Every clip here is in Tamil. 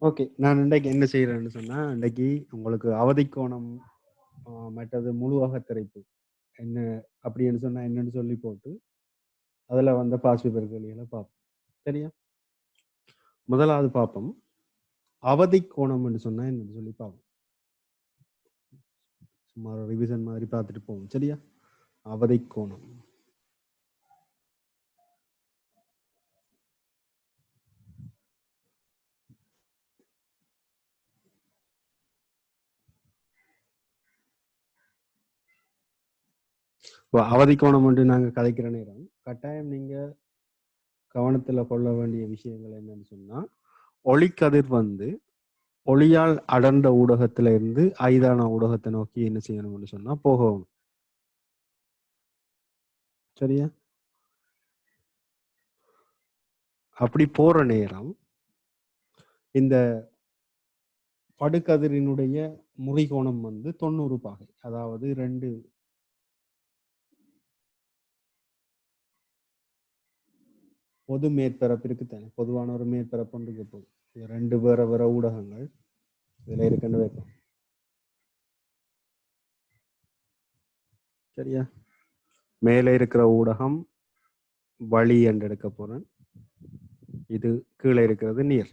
ஓகே. நான் இன்றைக்கு என்ன செய்றேன்னு சொன்னா, இன்றைக்கு உங்களுக்கு அவதிக்கோணம், மற்றது முழு அகத்திரைப்பு என்ன அப்படின்னு சொன்னா என்னன்னு சொல்லி போட்டு, அதுல வந்த பாசி பெருக்கலிகள பார்ப்போம். சரியா? முதலாவது பார்ப்போம். அவதிக்கோணம்னு சொன்னா என்னன்னு சொல்லி பார்ப்போம். சும்மா ஒரு ரிவிஷன் மாதிரி பார்த்துட்டு போவோம். சரியா? அவதிக்கோணம். இப்போ அவதிக்கோணம் என்று நாங்க கதைக்கிற நேரம், கட்டாயம் நீங்க கவனத்துல கொள்ள வேண்டிய விஷயங்கள் என்னன்னு சொன்னா, ஒளிக்கதிர் வந்து ஒளியால் அடர்ந்த ஊடகத்துல இருந்து ஐதான ஊடகத்தை நோக்கி என்ன செய்யணும்னு சொன்னா போகணும். சரியா? அப்படி போற நேரம் இந்த படுகதிரினுடைய முறிகோணம் வந்து 90 பாகை. அதாவது 2 பொது மேற்பரப்பு இருக்குத்தானே. பொதுவான ஒரு மேற்பரப்பு ஒன்று இருக்க போகுது. 2 வேற வேற ஊடகங்கள் இதுல இருக்குன்னு வைப்போம். சரியா? மேலே இருக்கிற ஊடகம் வளி என்று எடுக்க போறேன். இது கீழே இருக்கிறது நீர்.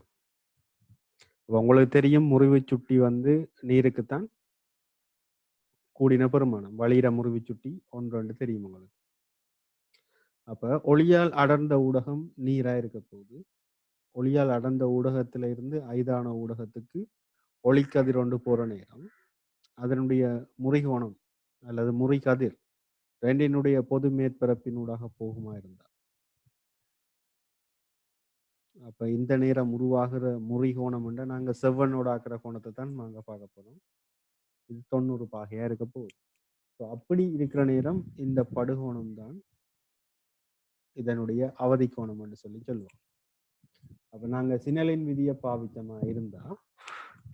உங்களுக்கு தெரியும் முறிவு சுட்டி வந்து நீருக்குத்தான் கூடின பெருமானம். வளியிட முறிவு சுட்டி 1 தெரியும் உங்களுக்கு. அப்ப ஒளியால் அடர்ந்த ஊடகம் நீரா இருக்க போகுது. ஒளியால் அடர்ந்த ஊடகத்தில இருந்து ஐதான ஊடகத்துக்கு ஒளிக்கதிர் ஒன்று போற நேரம் அதனுடைய முறிகோணம் அல்லது முறிகதிர் ரெண்டினுடைய பொது மேற்பரப்பினூடாக போகுமா இருந்தா அப்ப இந்த நேரம் உருவாகிற முறிகோணம் நாங்க செவ்வனோட ஆக்கிற கோணத்தை தான் நாங்க பார்க்க போறோம். இது 90 பாகையா இருக்க போகுது. அப்படி இருக்கிற நேரம் இந்த படுகோணம் தான் இதனுடைய அவதி கோணம் என்று சொல்லி சொல்லுவோம். அப்ப நாங்க சினலின் விதியை பாவிச்சமா இருந்தா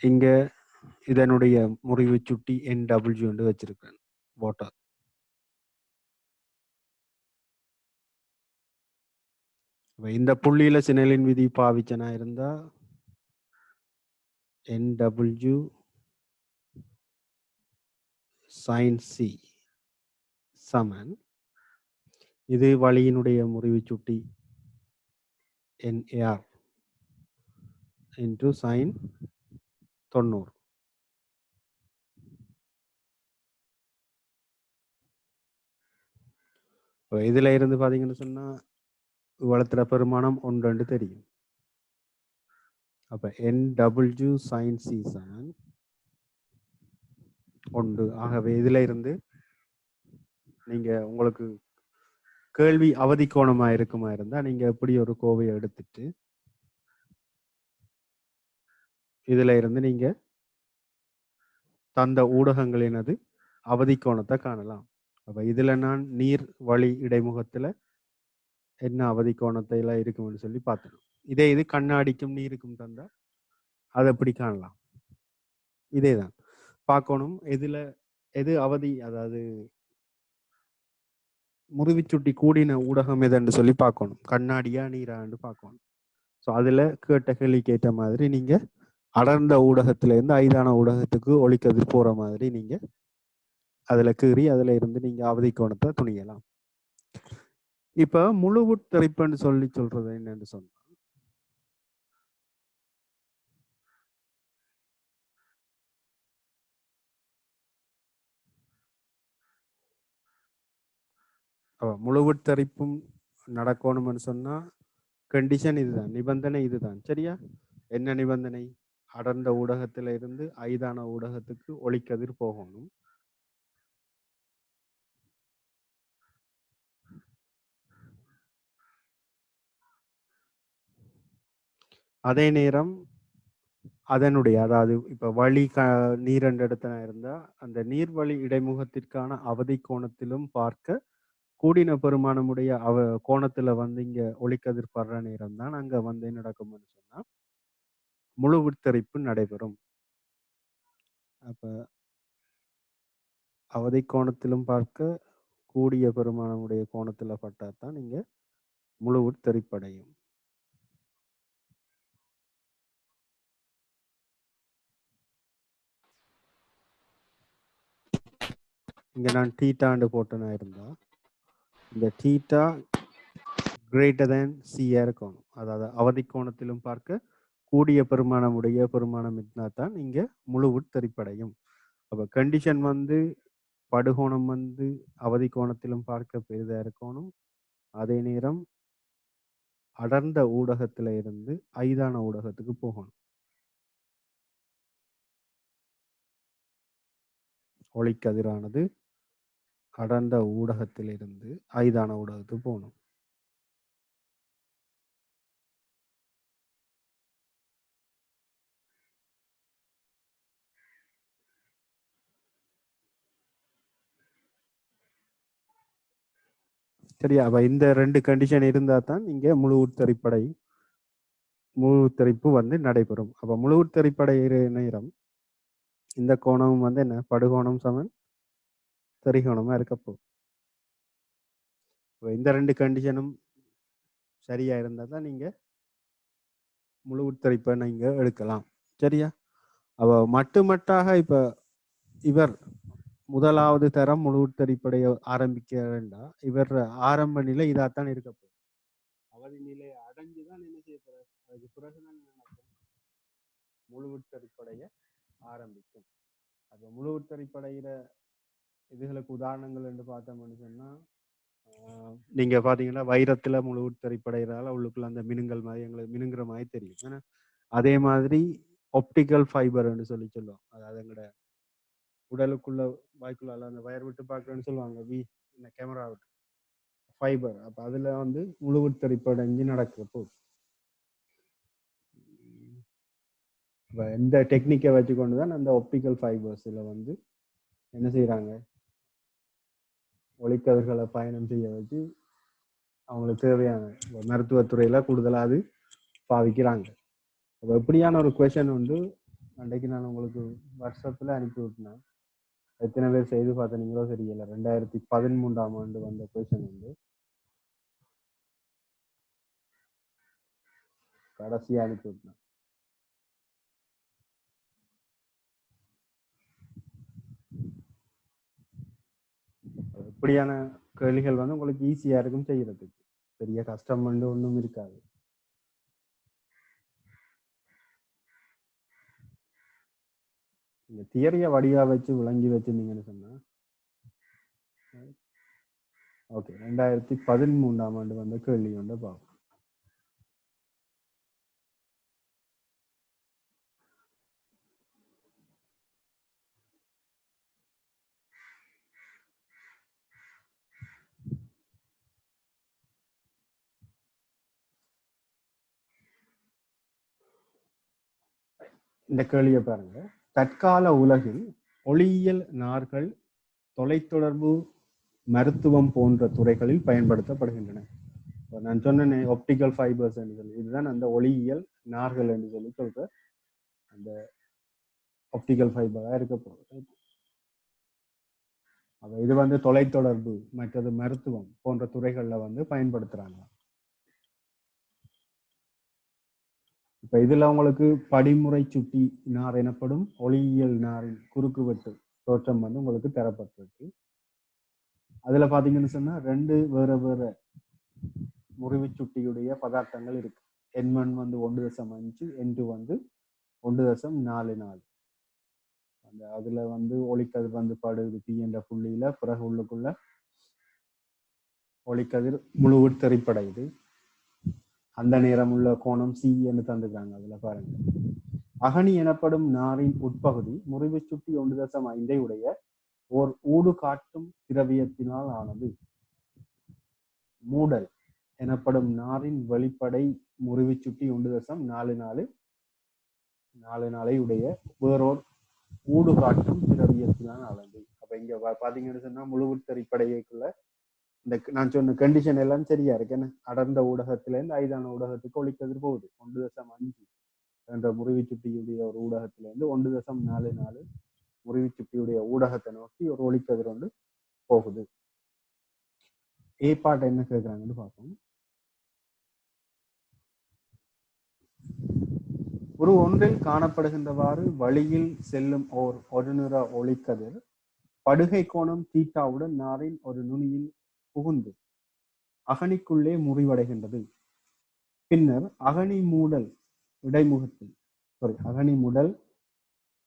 இங்க இதனுடைய முறிவு சுட்டி NW என்று வச்சிருக்கேன். வாட்டர். இந்த புள்ளியில சினலின் விதி பாவிச்சனா இருந்தா NW sin C சமன் இது வளியினுடைய முறிவு சுட்டி NAR into sin 90. இதுல இருந்து பாத்தீங்கன்னு சொன்னா வளர்த்துற பெருமானம் 1 தெரியும். அப்ப NW sin C சமன் 1. ஆகவே இதுல இருந்து நீங்க உங்களுக்கு கேள்வி அவதி கோணமா இருக்குமா இருந்தா நீங்க எப்படி ஒரு கோவையை எடுத்துட்டு இதுல இருந்து நீங்க தந்த ஊடகங்களினது அவதி கோணத்தை காணலாம். அப்ப இதுல நான் நீர் வழி இடைமுகத்துல என்ன அவதி கோணத்தை எல்லாம் இருக்கும்னு சொல்லி பார்த்தணும். இதே இது கண்ணாடிக்கும் நீருக்கும் தந்தா அதை எப்படி காணலாம். இதேதான் பார்க்கணும். எது அவதி அதாவது முறிவுச்சுட்டி கூடின ஊடகம் எதுன்னு சொல்லி பார்க்கணும். கண்ணாடியா நீரான்னு பார்க்கணும். ஸோ அதுல கேட்ட கேள்விக்கு ஏற்ற மாதிரி நீங்க அடர்ந்த ஊடகத்துல இருந்து ஐதான ஊடகத்துக்கு ஒளிக்கதிர் போற மாதிரி நீங்க அதுல கீறி அதுல இருந்து நீங்க அவதி கோணத்தை துணியலாம். இப்ப முழு உட்கதிர்ப்புன்னு சொல்றது என்னன்னு சொன்னா முழு உட்கதிர்ப்பும் நடக்கணும்னு சொன்னா கண்டிஷன் இதுதான், நிபந்தனை இதுதான். சரியா? என்ன நிபந்தனை? அடர்ந்த ஊடகத்துல இருந்து ஐதான ஊடகத்துக்கு ஒளிக்கதிர் போகணும். அதே நேரம் அதனுடைய அதாவது இப்ப வழி நீர் என்ற இடத்துல இருந்தா அந்த நீர்வழி இடைமுகத்திற்கான அவதி கோணத்திலும் பார்க்க கூடின பெருமானமுடைய கோணத்துல வந்து இங்க ஒளிக்கதிர் படுற நேரம் தான் அங்க வந்து என்ன நடக்கும்னு சொன்னா முழு வித்தரிப்பு நடைபெறும். அப்ப அவதி கோணத்திலும் பார்க்க கூடிய பெருமானமுடைய கோணத்துல பட்டாதான் இங்க முழு வித்தரிப்படையும். இங்க நான் தீட்டாண்டு போட்டனா இருந்தா இந்த தீட்டா greater than c இருக்கணும். அதாவது அவதி கோணத்திலும் பார்க்க கூடிய பெருமானமுடைய பெருமானம் இருந்தா தான் இங்க முழு உட்தரிப்படையும். அப்ப கண்டிஷன் வந்து படுகோணம் வந்து அவதி கோணத்திலும் பார்க்க பெரிதா இருக்கணும். அதே நேரம் அடர்ந்த ஊடகத்துல இருந்து ஐதான ஊடகத்துக்கு போகணும். ஒளிக்கதிரானது அடர்ந்த ஊடகத்திலிருந்து ஐதான ஊடகத்துக்கு போகணும். சரியா? அப்ப இந்த ரெண்டு கண்டிஷன் இருந்தா தான் இங்க முழு உட்தரிப்பு வந்து நடைபெறும். அப்ப முழு உட்தரிப்படை நேரம் இந்த கோணம் வந்து என்ன படுகோணம் சமன் தெரிகோணமா இருக்க போகுது. இந்த ரெண்டு கண்டிஷனும் சரியா இருந்தா தான் நீங்க முழு உட்தரிப்பை நீங்க எடுக்கலாம். சரியா? அவ மட்டுமட்டாக இப்ப இவர் முதலாவது தரம் முழு உட்தரிப்படைய ஆரம்பிக்க வேண்டாம். இவர் ஆரம்ப நிலை இதாத்தான் இருக்க போகுது. அவதி நிலையை அடைஞ்சுதான் என்ன செய்ய போறாரு, அதுக்கு பிறகுதான் முழு உட்தரிப்படைய ஆரம்பிக்கும். அப்ப முழு உட்தரிப்படையில இதுகளுக்கு உதாரணங்கள் என்று பார்த்தோம்னு சொன்னா நீங்க பாத்தீங்கன்னா வைரத்துல முழு உட்தரிப்படைகிறால உள்ளுக்குள்ள அந்த மினுங்கல் மாதிரி எங்களுக்கு மினுங்குற மாதிரி தெரியும். ஏன்னா அதே மாதிரி ஒப்டிக்கல் ஃபைபர்னு சொல்லுவோம். அதாவது எங்களோட உடலுக்குள்ள வாய்க்குள்ள அந்த வயர் விட்டு பார்க்கறேன்னு சொல்லுவாங்க இந்த கேமரா விட்டு ஃபைபர். அப்ப அதுல வந்து முழு உட்தரிப்படைஞ்சு நடக்கிறப்போ இந்த டெக்னிக்கை வச்சுக்கொண்டு தான் அந்த ஒப்டிக்கல் ஃபைபர்ஸ்ல வந்து என்ன செய்யறாங்க, ஒளிக்கதிர்களை பயணம் செய்ய வச்சு அவங்களுக்கு தேவையான மருத்துவத்துறையில கூடுதலாக அது பாவிக்கிறாங்க. அப்போ எப்படியான ஒரு கொஷன் உண்டு அன்றைக்கு நான் உங்களுக்கு வாட்ஸ்அப்பில் அனுப்பி விட்டேன். எத்தனை பேர் செய்து பார்த்தீங்களோ தெரியல. 2013ஆம் ஆண்டு வந்த கொஷன் வந்து கடைசியாக அனுப்பி விட்டேன். இப்படியான கேள்விகள் வந்து உங்களுக்கு ஈஸியா இருக்கும் செய்யறதுக்கு. பெரிய கஷ்டம் வந்து ஒன்றும் இருக்காது. இந்த தியரிய வடிவா வச்சு விளங்கி வச்சிருந்தீங்கன்னு சொன்னா ஓகே. 2013ஆம் ஆண்டு வந்த கேள்வி வந்து பார்ப்போம். இந்த கேள்வியை பாருங்க. தற்கால உலகில் ஒளியியல் நார்கள் தொலைத்தொடர்பு மருத்துவம் போன்ற துறைகளில் பயன்படுத்தப்படுகின்றன. நான் சொன்னேன் ஒப்டிக்கல் ஃபைபர்ஸ் என்று சொல்லி, இதுதான் அந்த ஒளியியல் நார்கள் என்று சொல்லி சொல்ற அந்த ஒப்டிக்கல் ஃபைபரா இருக்க போகுது. அப்ப இது வந்து தொலைத்தொடர்பு மற்றது மருத்துவம் போன்ற துறைகள்ல வந்து பயன்படுத்துறாங்க. இப்ப இதுல உங்களுக்கு படிமுறை சுட்டி நார் எனப்படும் ஒளியியல் நாரின் குறுக்குவெட்டு தோற்றம் வந்து உங்களுக்கு தரப்பட்டிருக்கு. அதுல பாத்தீங்கன்னு சொன்னா ரெண்டு வேற வேற முறிவு சுட்டியுடைய பதார்த்தங்கள் இருக்கு. N1 வந்து 1.5, N2 வந்து 1.44. அந்த அதுல வந்து ஒளிக்கதிர் வந்து படுது P என்ற புள்ளியில, பிறகு உள்ளுக்குள்ள ஒளிக்கதிர் முழு உட்தரிப்படையுது. அந்த நேரம் உள்ள கோணம் C என்று தந்துக்கிறாங்க. அதுல பாருங்க, அகனி எனப்படும் நாரின் உட்பகுதி முறிவு சுட்டி 1.5 உடைய ஓர் ஊடு காட்டும் திரவியத்தினால் ஆனது. மூடல் எனப்படும் நாரின் வெளிப்படை முறிவு சுட்டி 1.44 உடைய வேறோர் ஊடு காட்டும் திரவியத்தினால் ஆனது. அப்ப இங்க பாத்தீங்கன்னு சொன்னா முழு உட்தரிப்படையக்குள்ள இந்த நான் சொன்ன கண்டிஷன் எல்லாம் சரியா இருக்கு. என்ன அடர்ந்த ஊடகத்துல இருந்து ஐதான ஊடகத்துக்கு ஒளிக்கதிர் போகுது. 1.5 என்ற முறிவு சுட்டியுடைய ஒரு ஊடகத்துல இருந்து 1.44 முறிவு சுட்டியுடைய ஊடகத்தை நோக்கி ஒரு ஒளிக்கதிர் வந்து போகுது. ஏ பாட் என்ன கேட்கிறாங்கன்னு பார்ப்போம். ஒரு ஒன்றில் காணப்படுகின்றவாறு வழியில் செல்லும் ஓர் ஒரு நிற ஒளிக்கதிர் படுகை கோணம் தீட்டாவுடன் நாரின் ஒரு நுனியில் புகுந்து அகனிக்குள்ளே முறிவடைகின்றது. பின்னர் அகனி மூடல்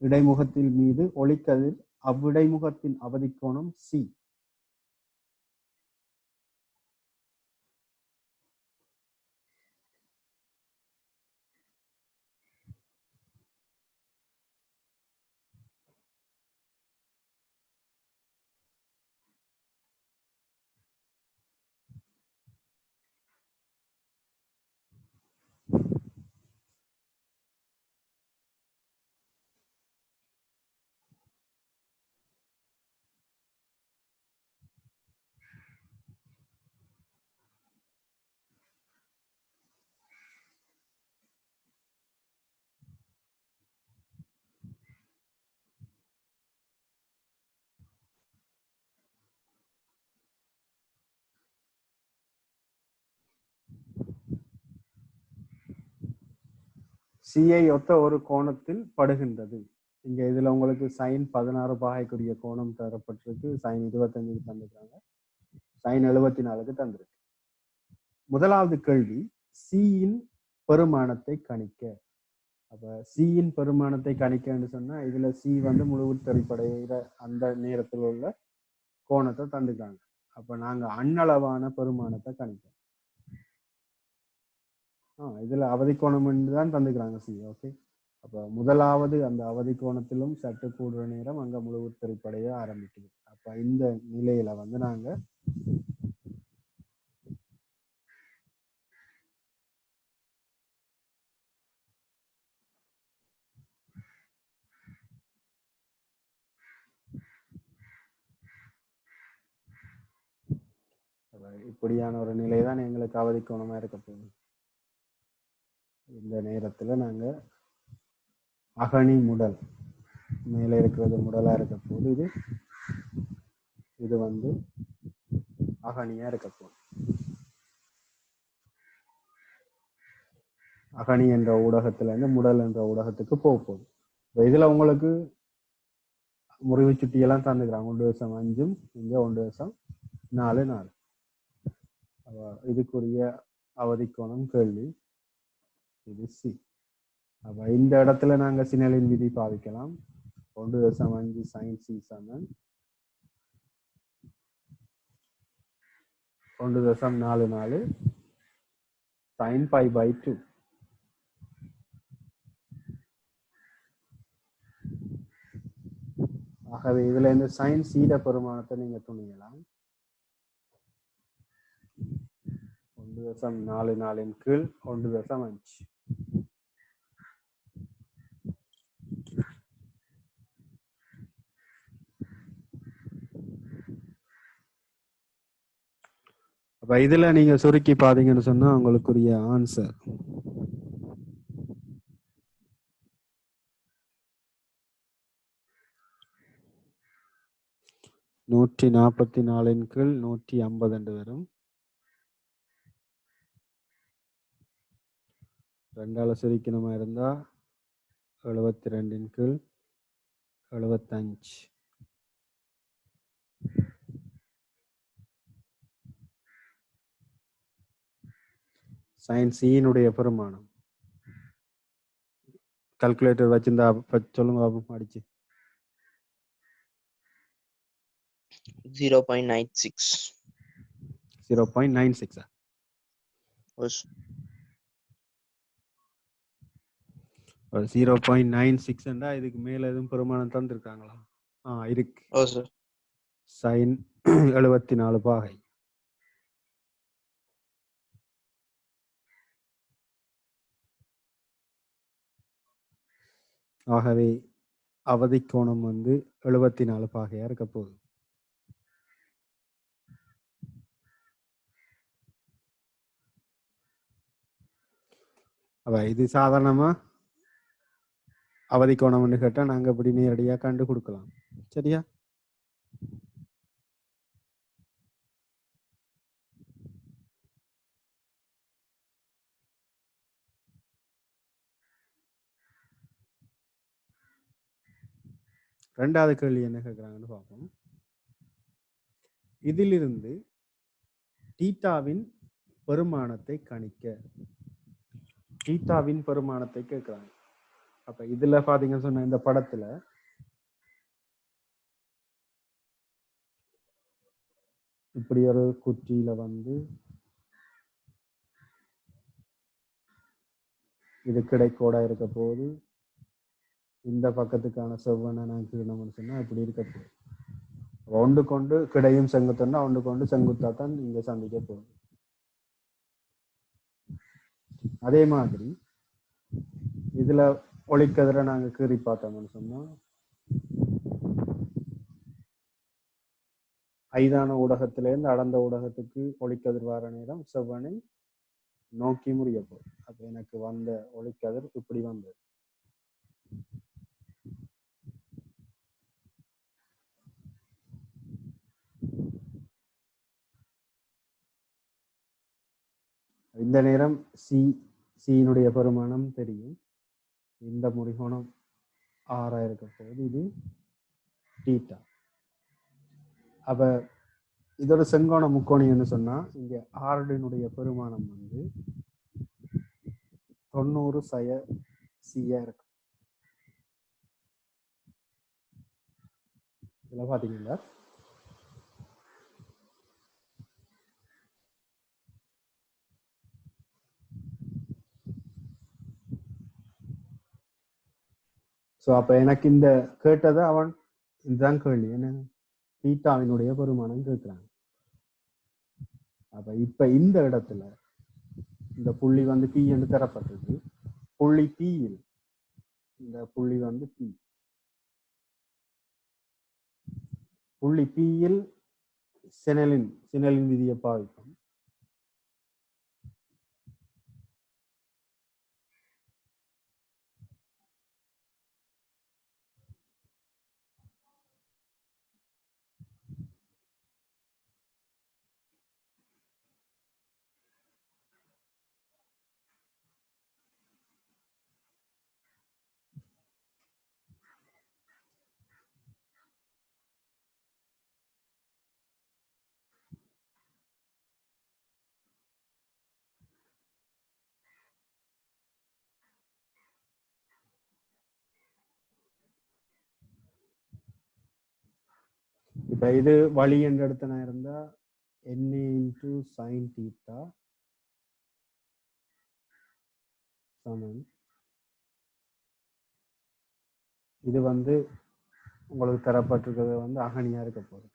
இடைமுகத்தில் மீது ஒளிக்கதிர் அவ்விடைமுகத்தின் அவதிக்கோணம் சி. சியை ஒத்த ஒரு கோணத்தில் படுகின்றது. இங்க இதுல உங்களுக்கு sin 16 பாகைக்குரிய கோணம் தரப்பட்டிருக்கு, sin 25 தந்திருக்காங்க, sin 74 தந்திருக்கு. முதலாவது கேள்வி, சியின் பெருமானத்தை கணிக்க. அப்ப சியின் பெருமானத்தை கணிக்கன்னு சொன்னா இதுல சி வந்து முழுவுத்தறிப்படைகிற அந்த நேரத்தில் உள்ள கோணத்தை தந்துக்காங்க. அப்ப நாங்க அண்ணளவான பெருமானத்தை கணிப்போம். இதுல அவதி கோணம் தான் தந்துக்கிறாங்க சி. ஓகே, அப்ப முதலாவது அந்த அவதி கோணத்திலும் சற்று கூடுற நேரம் அங்க முழுவுத்தறிப்படைய ஆரம்பிக்குது. அப்ப இந்த நிலையில வந்து நாங்க இப்படியான ஒரு நிலைதான் எங்களுக்கு அவதி கோணமா இருக்க போகுது. இந்த நேரத்துல நாங்க அகனி முடல் மேலே இருக்கிறது முடலா இருக்க போது, இது வந்து அகனியா இருக்க போகுது. அகனி என்ற ஊடகத்துல இருந்து முடல் என்ற ஊடகத்துக்கு போக போகுது. இதுல உங்களுக்கு முறிவு சுட்டியெல்லாம் தந்துக்கிறாங்க. 1.5 இங்க 1.44. இதுக்குரிய அவதி கோணம் கேள்வி இது சி. அப்ப இந்த இடத்துல நாங்க சினலின் விதி பாவிக்கலாம். 1.5 sin c சமன் 1.44 sin π/2. ஆகவே இதுல இந்த sin c பெருமானத்தை நீங்க துணியலாம். 1.44 கீழ் 1.5. அப்ப இதுல நீங்க சுருக்கி பாத்தீங்கன்னு சொன்னா உங்களுக்குரிய ஆன்சர் 144 கீழ் 150 வரும். 2ஆல சுருக்கணுமா இருந்தா 72 கீழ் 75. sin c பெருமானம் கால்குலேட்டர் வச்சிருந்தா சொல்லுங்க அடிச்சு. 0.96. 0.96. Yes. 0.96 இதுக்கு மேல எதுவும் பெருமானம் தந்திருக்காங்களா? இருக்கு. sin 74 பாகை. ஆகவே அவதி கோணம் வந்து 74 பாகையா இருக்க போகுது. அப்ப இது சாதாரணமா அவதி கோணம்னு கேட்டா நாங்க இப்படி நேரடியா கண்டு கொடுக்கலாம். சரியா? ரெண்டாவது கேள்வி என்ன கேட்குறாங்கன்னு பார்ப்போம். இதிலிருந்து தீட்டாவின் பெருமானத்தை கணிக்க. தீட்டாவின் பெருமானத்தை கேட்கிறாங்க. அப்ப இதுல பாத்தீங்கன்னு சொன்ன இந்த படத்துல இப்படி ஒரு குற்றியில வந்து இது கிடைக்கோடா இருக்க போது இந்த பக்கத்துக்கான செவ்வனை நான் கீழணும்னு சொன்னா இப்படி இருக்க போகுது. ஒன்று கொண்டு கிடையும் செங்குத்தன்னா ஒன்று கொண்டு செங்குத்தா தான் இங்க சந்திக்க போகுது. அதே மாதிரி இதுல ஒளிக்கதிரை நாங்க கீறி பார்த்தோம்னு சொன்னா ஐதான ஊடகத்திலிருந்து அடர்ந்த ஊடகத்துக்கு ஒளிக்கதிர் வர நேரம் செவ்வனை நோக்கி முடிய போகுது. அப்ப எனக்கு வந்த ஒளிக்கதிர் இப்படி வந்தது. இந்த நேரம் சியினுடைய பெருமானம் தெரியும். இந்த முறிகோணம் ஆறா இருக்க போகுது. இது தீட்டா. அப்ப இதோட செங்கோண முக்கோணின்னு சொன்னா இங்க ஆறுடைய பெருமானம் வந்து 90 சய சியா இருக்கு. இதுல பாத்தீங்களா சோ அப்ப எனக்கு இந்த கேட்டதை அவன் இதுதான் கேள்வி, என்ன தீட்டாவினுடைய பெருமானம் கேட்கிறாங்க. அப்ப இப்ப இந்த இடத்துல இந்த புள்ளி வந்து பி என்று தரப்பட்டது. புள்ளி பியில் இந்த புள்ளி வந்து பி. புள்ளி பியில் சினலின் விதியை பாவிக்கும். இப்ப இது வழி என்ற இடத்துல இருந்தா NA into sin theta சமம். இது வந்து உங்களுக்கு தரப்பட்டிருக்கிறது வந்து அகணியா இருக்க போகுது.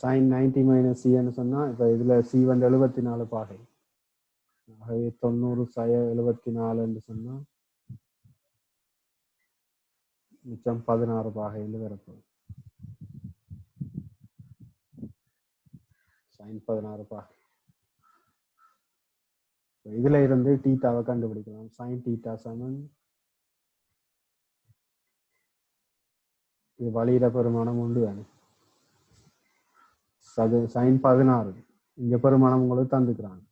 sin 90 minus c ன்னு சொன்னா இப்ப இதுல c வந்து 74 பாகை. ஆகவே 90 சய 74 என்று சொன்னா மிச்சம் 16 பாகைன்னு வரப்போகுது. sin 16 பாகை. இதுல இருந்து தீட்டாவை கண்டுபிடிக்கலாம். sin தீட்டா சமன் இது வழியில பெருமானம் உண்டு தானே. அது sin 16 இங்க பெருமானம் உங்களுக்கு தந்துக்கிறாங்க.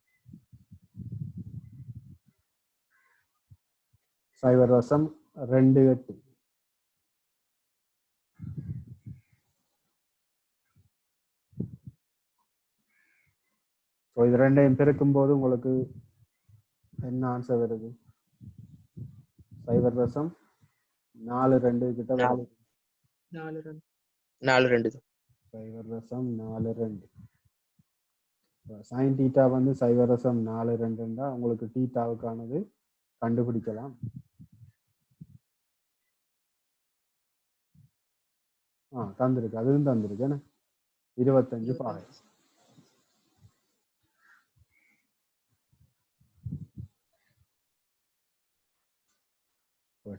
0.28. ஸோ இது ரெண்டையும் பெருக்கும் போது உங்களுக்கு என்ன ஆன்சர் வருது? 0.42 கிட்ட வருது. 0.42. sin தீட்டா வந்து 0.42 உங்களுக்கு தீட்டாவுக்கானது கண்டுபிடிக்கலாம். தந்திருக்கு, அதுவும் தந்திருக்கு. என்ன 25 பாகை.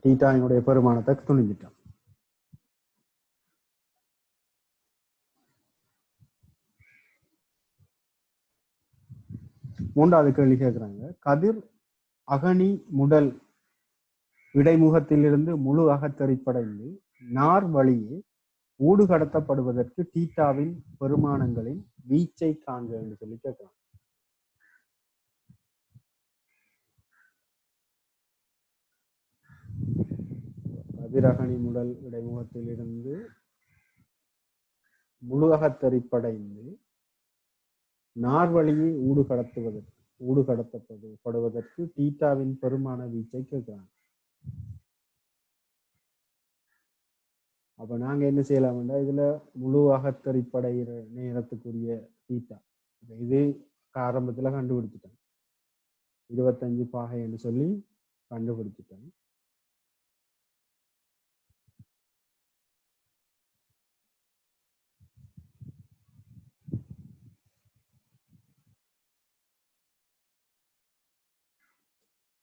தீட்டாவினுடைய பெருமானத்தை துணிஞ்சிட்டோம். மூன்றாவது கேள்வி கேட்கிறாங்க. கதிர் அகனி முடல் இடைமுகத்திலிருந்து முழு அகத்தரிப்படைந்து நார் வழியே ஊடு கடத்தப்படுவதற்கு தீட்டாவின் பெருமானங்களின் வீச்சை காண்க என்று சொல்லி கேட்கலாம். கதிரகணி முதல் இடைமுகத்திலிருந்து முழு அகத்தறிப்படைந்து நார்வழியை ஊடு கடத்தப்படுவதற்கு தீட்டாவின் பெருமான வீச்சை கேட்கிறாங்க. அப்ப நாங்க என்ன செய்யலாம்டா, இதுல முழு அகத்தறிப்படைகிற நேரத்துக்குரிய தீட்டா இது ஆரம்பத்துல கண்டுபிடிச்சிட்டேன். 25 பாகை என்று சொல்லி கண்டுபிடிச்சிட்டேன்.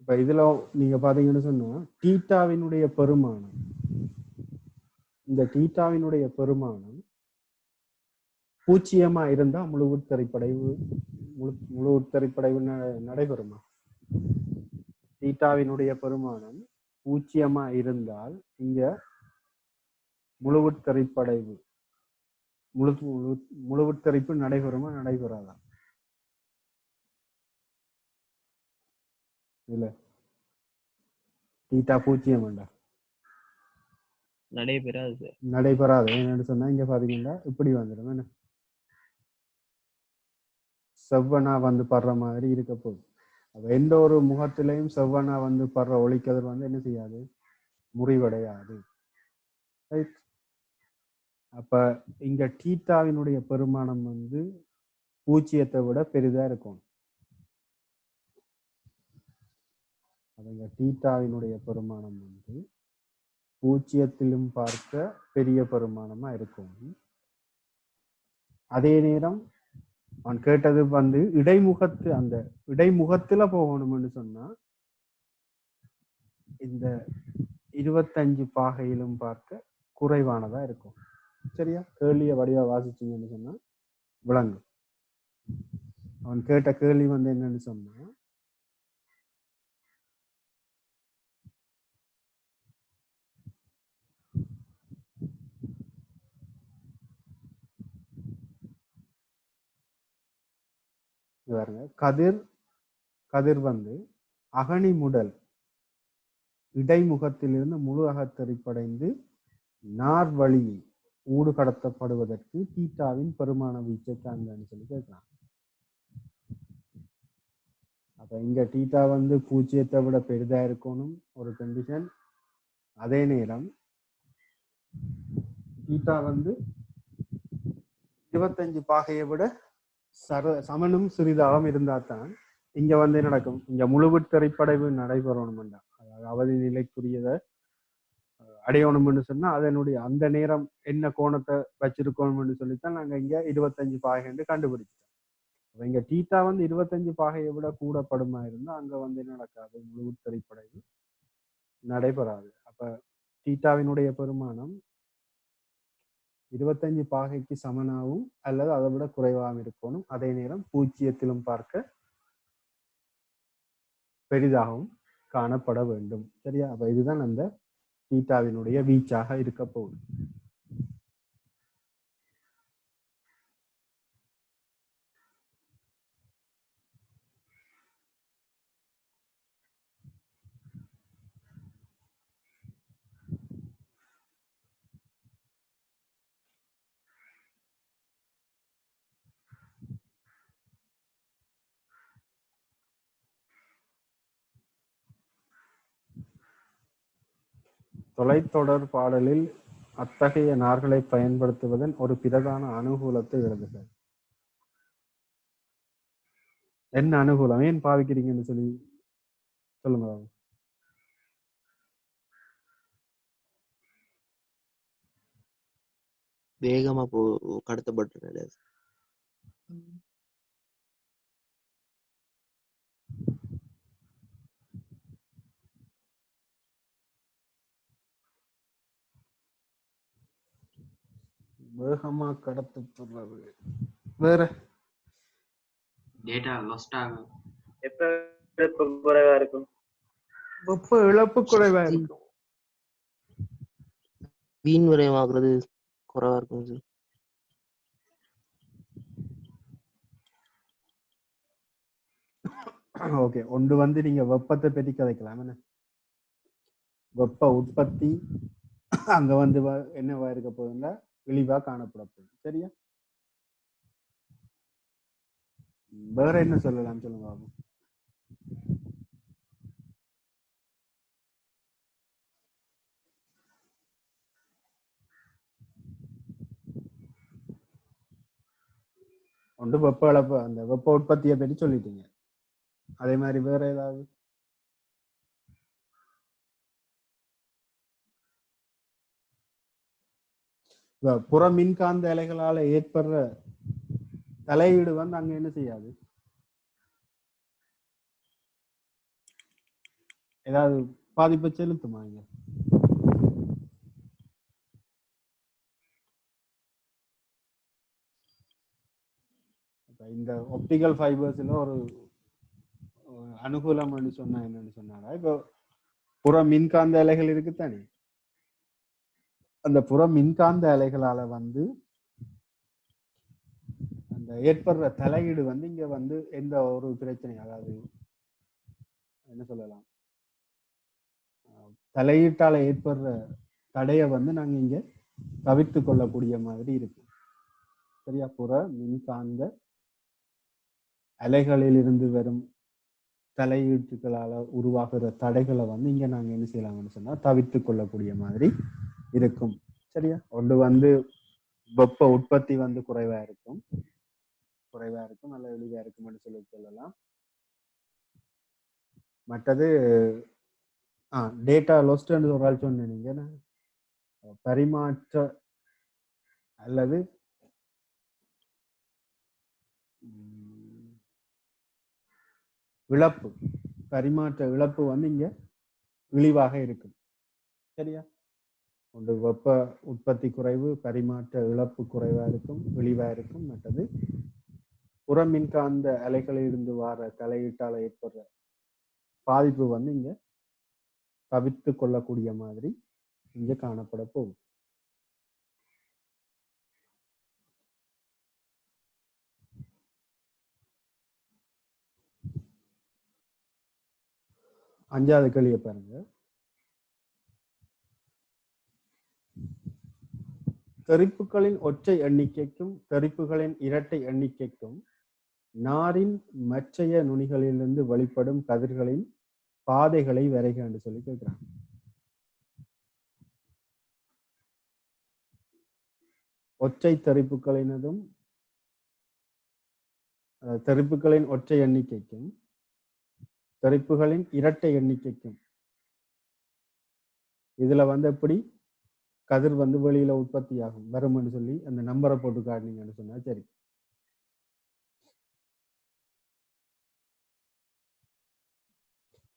இப்ப இதுல நீங்க பாத்தீங்கன்னு சொன்னா தீட்டாவினுடைய பெருமானம், இந்த தீட்டாவினுடைய பெருமானம் பூச்சியமா இருந்தா முழு உட்தறிப்படைவு நடைபெறுமா? தீட்டாவினுடைய பெருமானம் பூச்சியமா இருந்தால் இங்க முழு உட்தறிப்பு நடைபெறுமா நடைபெறாதா? இல்ல தீட்டா பூச்சியம் வேண்டாம் நடைபெறாது. என்னன்னு சொன்னா இங்க பாத்தீங்கன்னா இப்படி வந்துடும், என்ன செவ்வனா வந்து படுற மாதிரி இருக்க போகுது. அப்ப எந்த ஒரு முகத்திலையும் செவ்வனா வந்து படுற ஒளிக்கதிர் வந்து என்ன செய்யாது, முறிவடையாது. அப்ப இங்க தீட்டாவினுடைய பெருமானம் வந்து பூச்சியத்தை விட பெரிதா இருக்கும். அவங்க தீட்டாவினுடைய பெருமானம் வந்து பூச்சியத்திலும் பார்க்க பெரிய பெருமானமா இருக்கும். அதே நேரம் அவன் கேட்டது வந்து அந்த இடைமுகத்துல போகணும்னு சொன்னா இந்த 25 பாகையிலும் பார்க்க குறைவானதா இருக்கும். சரியா? கேள்விய வடிவா வாசிச்சீங்கன்னு சொன்னா விளங்கும். அவன் கேட்ட கேள்வி வந்து என்னன்னு சொன்னா, கதிர் வந்து அகனி முதல் இடைமுகத்திலிருந்து முழு அகத்தறிப்படைந்து நார் வழியை ஊடு கடத்தப்படுவதற்கு தீட்டாவின் பெருமான வீச்சை காண்கன்னு சொல்லி கேட்கிறான். அப்ப இங்க தீட்டா வந்து பூஜ்ஜியத்தை விட பெரிதா இருக்கணும் ஒரு கண்டிஷன். அதே நேரம் தீட்டா வந்து 25 பாகையை விட சமனும் சிறிதாகவும் இருந்தா தான் இங்க வந்து நடக்கும். இங்க முழுவிற்கறிப்படைவு நடைபெறணும்டா, அதாவது அவதி நிலைக்குரியதை அடையணும்னு சொன்னா அதனுடைய அந்த நேரம் என்ன கோணத்தை வச்சிருக்கணும்னு சொல்லித்தான் நாங்க இங்க 25 பாகை கண்டுபிடிச்சோம். இங்க தீட்டா வந்து 25 பாகையை விட கூடப்படுமா இருந்தா அங்க வந்து என்ன நடக்காது, முழுவிற்கறிப்படைவு நடைபெறாது. அப்ப தீட்டாவினுடைய பெருமானம் 25 பாகைக்கு சமனாகவும் அல்லது அதை விட குறைவாகவும் இருக்கணும். அதே நேரம் பூஜ்ஜியத்திலும் பார்க்க பெரிதாகவும் காணப்பட வேண்டும். சரியா? அப்ப இதுதான் அந்த தீட்டாவினுடைய வீச்சாக இருக்க போகுது. தொலைத்தொடர் பாடலில் அத்தகைய நார்களை பயன்படுத்துவதன் ஒரு பிரதான அனுகூலத்தை எழுதுக. என்ன அனுகூலம், ஏன் பாவிக்கிறீங்கன்னு சொல்லி சொல்லுங்க. வேகமா கடத்தப்பட்டு வேகமா கடத்தப்படுறது. வேற டேட்டா லாஸ்ட் ஆகும். வெப்ப குறைவா இருக்கும். வெப்ப இழப்பு குறைவா இருக்கும். வீண் விரயமாகிறது குறைவா இருக்கும் சார். ஓகே, ஒன்று வந்து நீங்க வெப்பத்தை பற்றி கதைக்கலாம். என்ன வெப்ப உற்பத்தி அங்க வந்து என்னவா இருக்க போகுதுன்னா இழிவா காணப்பட போகுது. சரியா? வேற என்ன சொல்லலாம் சொல்லுங்க பாப்போம். ஒன்று வெப்ப இழப்பு, அந்த வெப்ப உற்பத்தியை பற்றி சொல்லிட்டீங்க. அதே மாதிரி வேற ஏதாவது? புற மின்காந்த அலைகளால ஏற்படுற தலையீடு வந்து அங்க என்ன செய்யாது, ஏதாவது பாதிப்பை செலுத்துமா? இங்க இந்த ஒப்டிக்கல் ஃபைபர்ஸ்ல ஒரு அனுகூலம் சொன்னா என்னன்னு சொன்னாரா, இப்போ புற மின்காந்த அலைகள் இருக்குத்தானே, அந்த புற மின்காந்த அலைகளால வந்து அந்த ஏற்படுற தலையீடு வந்து இங்க வந்து எந்த ஒரு பிரச்சனை, அதாவது என்ன சொல்லலாம், தலையீட்டால ஏற்படுற தடையை வந்து நாங்க இங்க தவிர்த்து கொள்ளக்கூடிய மாதிரி இருக்கு. சரியா? புற மின்காந்த அலைகளில் இருந்து வரும் தலையீட்டுகளால உருவாக்குற தடைகளை வந்து இங்க நாங்க என்ன செய்யலாம்னு சொன்னா தவிர்த்து கொள்ளக்கூடிய மாதிரி இருக்கும். சரியா? ஒன்று வந்து வெப்ப உற்பத்தி வந்து குறைவா இருக்கும் நல்ல எளிவா இருக்கும்னு சொல்லலாம். மற்றது டேட்டா லொஸ்ட்னு ஒரு ஆள் சொன்னேன், நீங்க பரிமாற்ற அல்லது இழப்பு, பரிமாற்ற இழப்பு வந்து இங்க இழிவாக இருக்கும். சரியா? ஒன்று வெப்ப உற்பத்தி குறைவு, பரிமாற்ற இழப்பு குறைவா இருக்கும், இழிவா இருக்கும். மற்றது புற மின்காந்த அலைகளில் இருந்து வர தலையீட்டால ஏற்படுற பாதிப்பு வந்து இங்க தவிர்த்து கொள்ளக்கூடிய மாதிரி இங்க காணப்பட போகும். அஞ்சாவது கேள்வியை பாருங்க. தெறிப்புகளின் ஒற்றை எண்ணிக்கைக்கும் தெறிப்புகளின் இரட்டை எண்ணிக்கைக்கும் நாரின் மற்றைய நுனிகளிலிருந்து வெளிப்படும் கதிர்களின் பாதைகளை வரைக என்று சொல்லி கேட்கிறாங்க. ஒற்றை தெறிப்புகளினதும் தெறிப்புகளின் ஒற்றை எண்ணிக்கைக்கும் தெறிப்புகளின் இரட்டை எண்ணிக்கைக்கும் இதுல வந்து எப்படி கதிர் வந்து வெளியில உற்பத்தி ஆகும் வரும்னு சொல்லி அந்த நம்பரை போட்டு காட்டினீங்கன்னு சொன்னா சரி.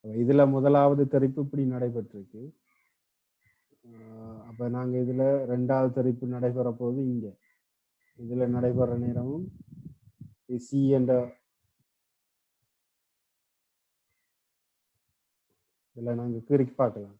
இதுல முதலாவது தெறிப்பு இப்படி நடைபெற்றிருக்கு. அப்ப நாங்க இதுல ரெண்டாவது தெறிப்பு நடைபெற போது இங்க இதுல நடைபெற நேரமும் சி என்ற இதுல நாங்க கீறிக்கு பார்க்கலாம்.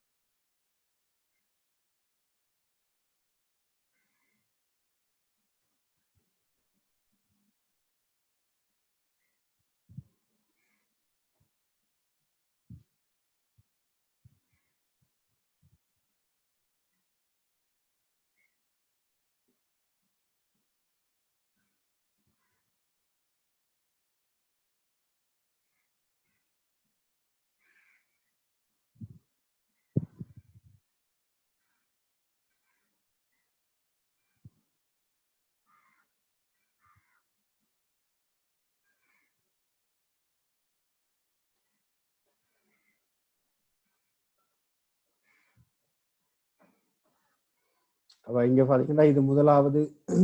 அப்ப இங்க பாத்தீங்கன்னா இது முதலாவது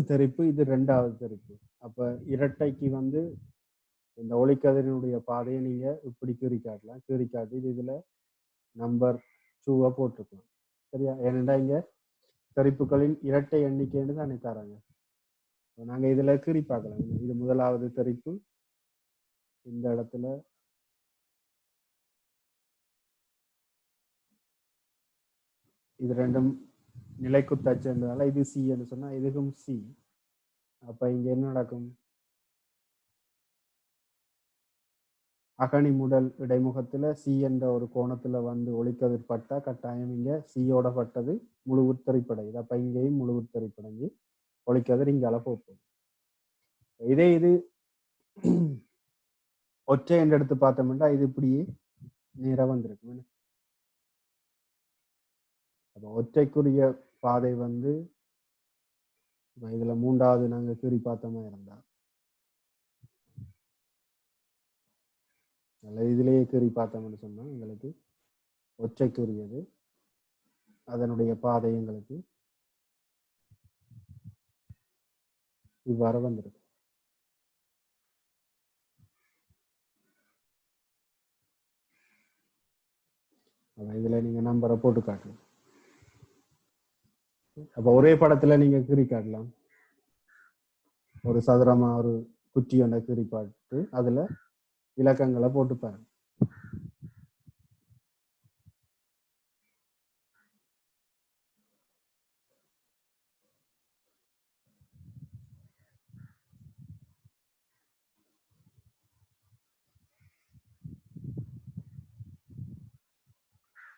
தெறிப்பு, இது ரெண்டாவது தெறிப்பு. அப்ப இரட்டைக்கு வந்து இந்த ஒளிக்கதிரினுடைய பாதையை நீங்க இப்படி கீறி காட்டலாம். கீறி காட்டி இதுல நம்பர் 2 போட்டிருக்கலாம். சரியா? ஏனென்றா இங்க தெறிப்புகளின் இரட்டை எண்ணிக்கைன்னு தானே தராங்க. நாங்க இதுல கீறி பார்க்கலாம். இது முதலாவது தெறிப்பு, இந்த இடத்துல இது ரெண்டும் நிலைக்குத்தச்சு என்றதால இது சி என்று சொன்னா இதுக்கும் சி. அப்ப இங்க என்ன நடக்கும்? அகனி முதல் இடைமுகத்துல சி என்ற ஒரு கோணத்துல வந்து ஒளிக்கதிர் பட்டா கட்டாயம் இங்க சியோட பட்டது முழு உத்தரிப்படையுது. அப்ப இங்கேயும் முழு உத்தரிப்படைஞ்சு ஒளிக்கதிர் இங்க போகும். இதே இது ஒற்றை என்று எடுத்து பார்த்தோம்னா இது இப்படியே நேரா வந்திருக்கும். அப்ப ஒற்றைக்குரிய பாதை வந்து இதுல மூன்றாவது நாங்க கீறி பார்த்தோமா இருந்தா இதுலயே கீறி பார்த்தோம்னு சொன்னா எங்களுக்கு ஒற்றைக்குரியது அதனுடைய பாதை எங்களுக்கு இவ்வாறு வந்திருக்கு. இதுல நீங்க நம்பரை போட்டு காட்டலாம். அப்ப ஒரே படத்துல நீங்க கீறி காட்டலாம். ஒரு சதுரமா ஒரு குச்சி ஒன்றை கீறி பாட்டு அதுல இலக்கங்களை போட்டு பாருங்க.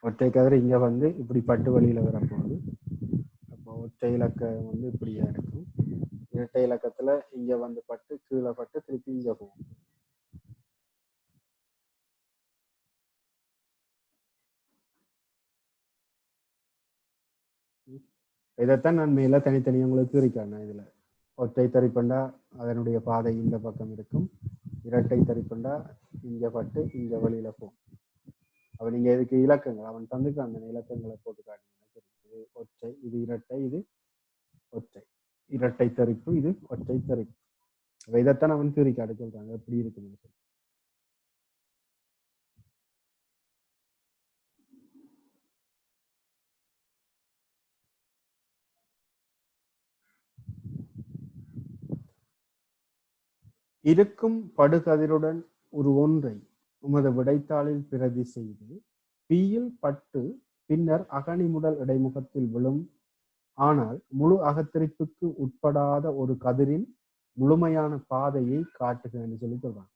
ஒற்றை கதிர் இங்க வந்து இப்படி பட்டு வழியில வரப்போகுது. அப்போ ஒற்றை இலக்கம் வந்து இப்படியா இருக்கும். இரட்டை இலக்கத்துல இங்க வந்து பட்டு கீழே பட்டு திருப்பி இங்க போகும். இதைத்தான் நான் மேல தனித்தனியா உங்களுக்கு கீறிக்காட்டினேன். இதுல ஒற்றை தறிப்பண்டா அதனுடைய பாதை இந்த பக்கம் இருக்கும். இரட்டை தறிப்பண்டா இங்க பட்டு இங்க வழியில போகும். அப்ப நீங்க இதுக்கு இலக்கங்கள் அவன் தந்துக்கு அந்த இலக்கங்களை போட்டு காட்டினீங்கன்னா இது ஒற்றை, இது இரட்டை, இது ஒற்றை. இரட்டை தரிப்பு, இது ஒற்றை தரிப்பு. இதைத்தான் அவன் கீறி காட்ட சொல்றாங்க எப்படி இருக்குன்னு சொல்லி. இருக்கும் படுகதிருடன் ஒரு ஒன்றை உமது விடைத்தாளில் பிரதி செய்து பியில் பட்டு பின்னர் அகனி முதல் இடைமுகத்தில் விழும் ஆனால் முழு அகத்திரிப்புக்கு உட்படாத ஒரு கதிரின் முழுமையான பாதையை காட்டுகிறேன்னு சொல்லி சொல்றாங்க.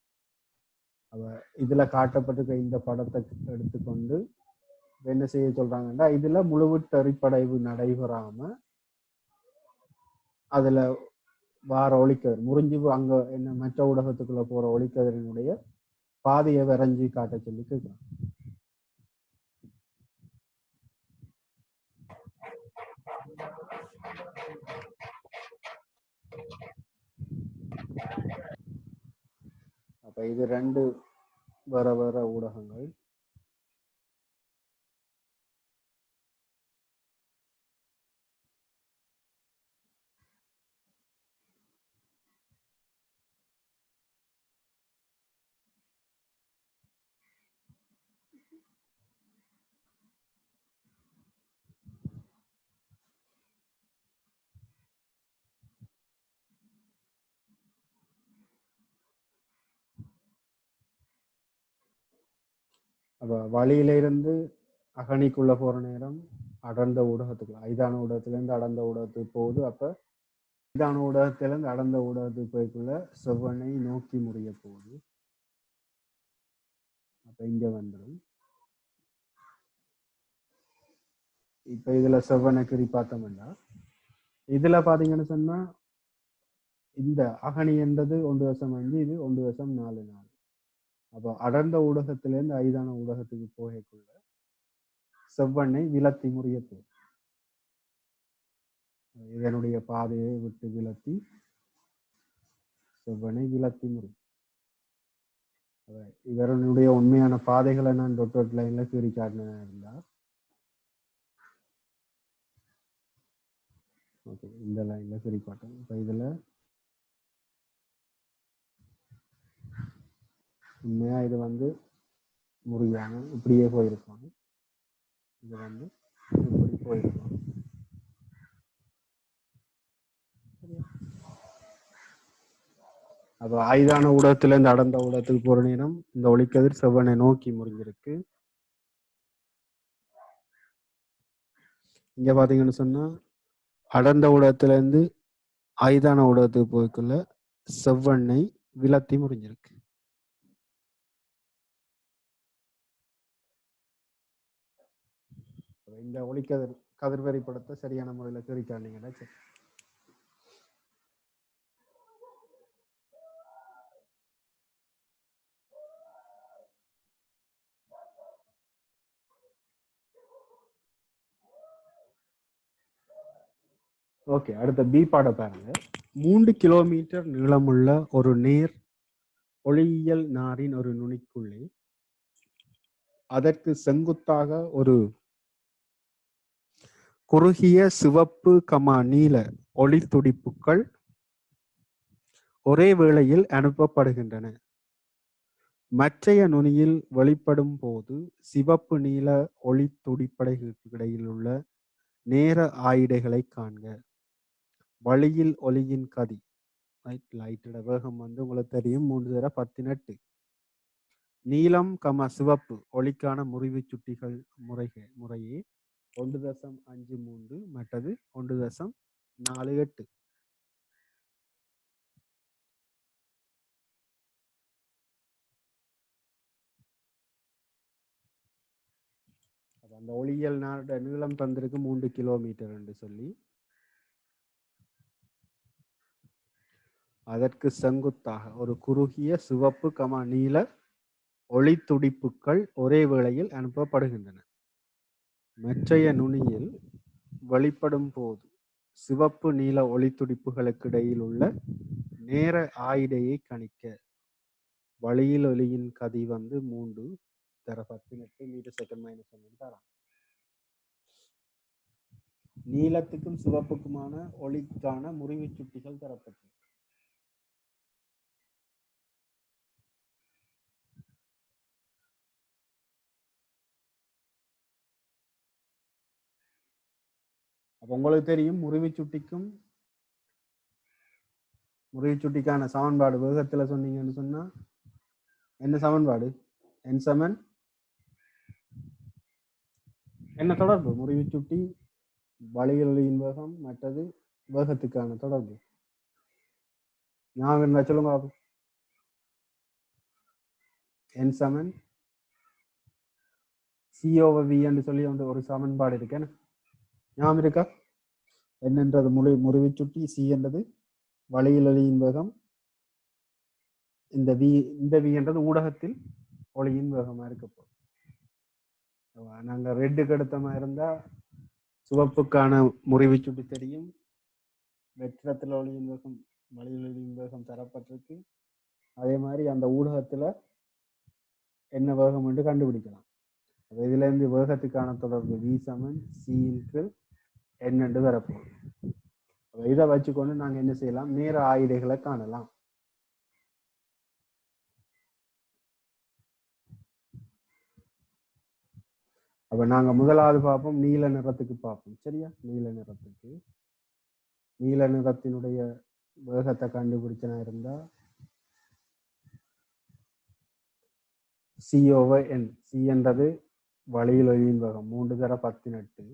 அவ இதுல காட்டப்பட்டிருக்க இந்த படத்தை எடுத்துக்கொண்டு என்ன செய்ய சொல்றாங்கன்னா இதுல முழுவிட்டறிப்படைவு நடைபெறாம அதுல வார ஒளிக்கதிர் முறிஞ்சு அங்க என்ன மற்ற ஊடகத்துக்குள்ள போற ஒளிக்கதிரினுடைய பாதையை வரைஞ்சி காட்ட சொல்லி கேட்கிறான். அப்ப இது ரெண்டு வேற வேற ஊடகங்கள். அப்ப வழியில இருந்து அகனிக்குள்ள போற நேரம் அடர்ந்த ஊடகத்துக்குள்ள ஐதான ஊடகத்துல இருந்து அடர்ந்த ஊடகத்துக்கு போகுது. அப்ப ஐதான ஊடகத்துல இருந்து அடர்ந்த ஊடகத்துக்கு போய்க்குள்ள செவ்வனை நோக்கி முறிய போகுது. அப்ப இங்க வந்துடும். இப்ப இதுல செவ்வனை கிரி பார்த்தோம்னா இதுல பாத்தீங்கன்னு சொன்னா இந்த அகனி என்றது 1.5, இது 1.44. அப்போ அடர்ந்த ஊடகத்திலிருந்து ஐதான ஊடகத்துக்கு போகக்குள்ள செவ்வனை விலத்தி முறிய போகுது. இதனுடைய பாதையை விட்டு விலத்தி செவ்வனை விலத்தி முறியும். இதனுடைய உண்மையான பாதைகளை நான் டொட் லைன்ல கீறி காட்டினா இருந்தா ஓகே இந்த லைன்ல கீறி காட்டும். இப்ப இதுல உண்மையா இது வந்து முறியாம இப்படியே போயிருப்பாங்க. இது வந்து இப்படி போயிருப்பாங்க. அப்ப ஐதான ஊடகத்துல இருந்து அடர்ந்த ஊடகத்துக்கு போற நேரம் இந்த ஒளிக்கதிர் செவ்வனை நோக்கி முறிஞ்சிருக்கு. இங்க பாத்தீங்கன்னு சொன்னா அடர்ந்த ஊடகத்துல இருந்து ஐதான ஊடகத்துக்கு போய்க்குள்ள செவ்வெண்ணெய் விலத்தி முறிஞ்சிருக்கு. இந்த ஒளிக்கதிர் கதிர்வரி படத்தை சரியான முறையில் குறிக்காண்டீங்கன்னா சரி. ஓகே, அடுத்த பி பாட பாருங்க. 3 கிலோமீட்டர் நீளமுள்ள ஒரு நேர் ஒளியியல் நாரின் ஒரு நுனிக்குள்ளே அதற்கு செங்குத்தாக ஒரு குறுகிய சிவப்பு நீல ஒளி துடிப்புகள் ஒரே வேளையில் அனுப்பப்படுகின்றன. மற்றைய நுனியில் வெளிப்படும் போது சிவப்பு நீல ஒளி துடிப்படைகளுக்கிடையில் உள்ள நேர ஆயிடைகளை காண்க. வழியில் ஒளியின் கதி லைட்டோட வேகம் உங்களுக்கு தெரியும் 3 × 10 நீலம் சிவப்பு ஒளிக்கான முறிவு சுட்டிகள் முறையே 1.53 மற்றது 1.48. அந்த ஒளியியல் நீளம் தந்திருக்கு 3 கிலோமீட்டர் என்று சொல்லி அதற்கு செங்குத்தாக ஒரு குறுகிய சிவப்பு நீல ஒளி துடிப்புகள் ஒரே வேளையில் அனுப்பப்படுகின்றன. மற்றைய நுனியில் வெளிப்படும் போது சிவப்பு நீல ஒளி துடிப்புகளுக்கு இடையில் உள்ள நேர ஆயிடையை கணிக்க. வழியில் ஒளியின் கதி 3 × 10 மீட்டர்/செகண்ட் தரான். நீலத்துக்கும் சிவப்புக்குமான ஒளிக்கான முறிவு சுட்டிகள் தரப்பட்டது. அப்ப உங்களுக்கு தெரியும் முறிவு சுட்டிக்கான சமன்பாடு வேகத்துல சொன்னீங்கன்னு சொன்னா என்ன சமன்பாடு? n சமன் என்ன தொடர்பு? முறிவு சுட்டி வழியில் ஒளியின் வேகம் மற்றது வேகத்துக்கான தொடர்பு ஞாபகம் என்ன சொல்லுங்க. n சமன் c/v என்று சொல்லி ஒரு சமன்பாடு இருக்கேன்னு ஞாபகம் இருக்கா? n என்றது முறிவு சுட்டி, c என்றது வழியில் ஒளியின் வேகம், இந்த v என்றது ஊடகத்தில் ஒளியின் வேகமா இருக்க போகுது. நாங்க ரெட்டுக்கு எடுத்தமா இருந்தா சிவப்புக்கான முறிவு சுட்டி தெரியும், வெற்றிடத்துல ஒளியின் வேகம் வழியில் ஒளியின் வேகம் தரப்பட்டிருக்கு. அதே மாதிரி அந்த ஊடகத்துல என்ன வேகம் என்று கண்டுபிடிக்கலாம். இதுல இருந்து வேகத்துக்கான தொடர்பு v சமன் c n என்று வரப்போகுது. இதை வச்சுக்கொண்டு நாங்க என்ன செய்யலாம்? நேர ஆயிடைகளை காணலாம். அப்ப நாங்க முதலாவது பார்ப்போம், நீல நிறத்துக்கு பார்ப்போம். சரியா? நீல நிறத்தினுடைய வேகத்தை கண்டுபிடிச்சனா இருந்தா c/n. c என்றது வழியில் ஒளியின் வேகம் 3 × 10.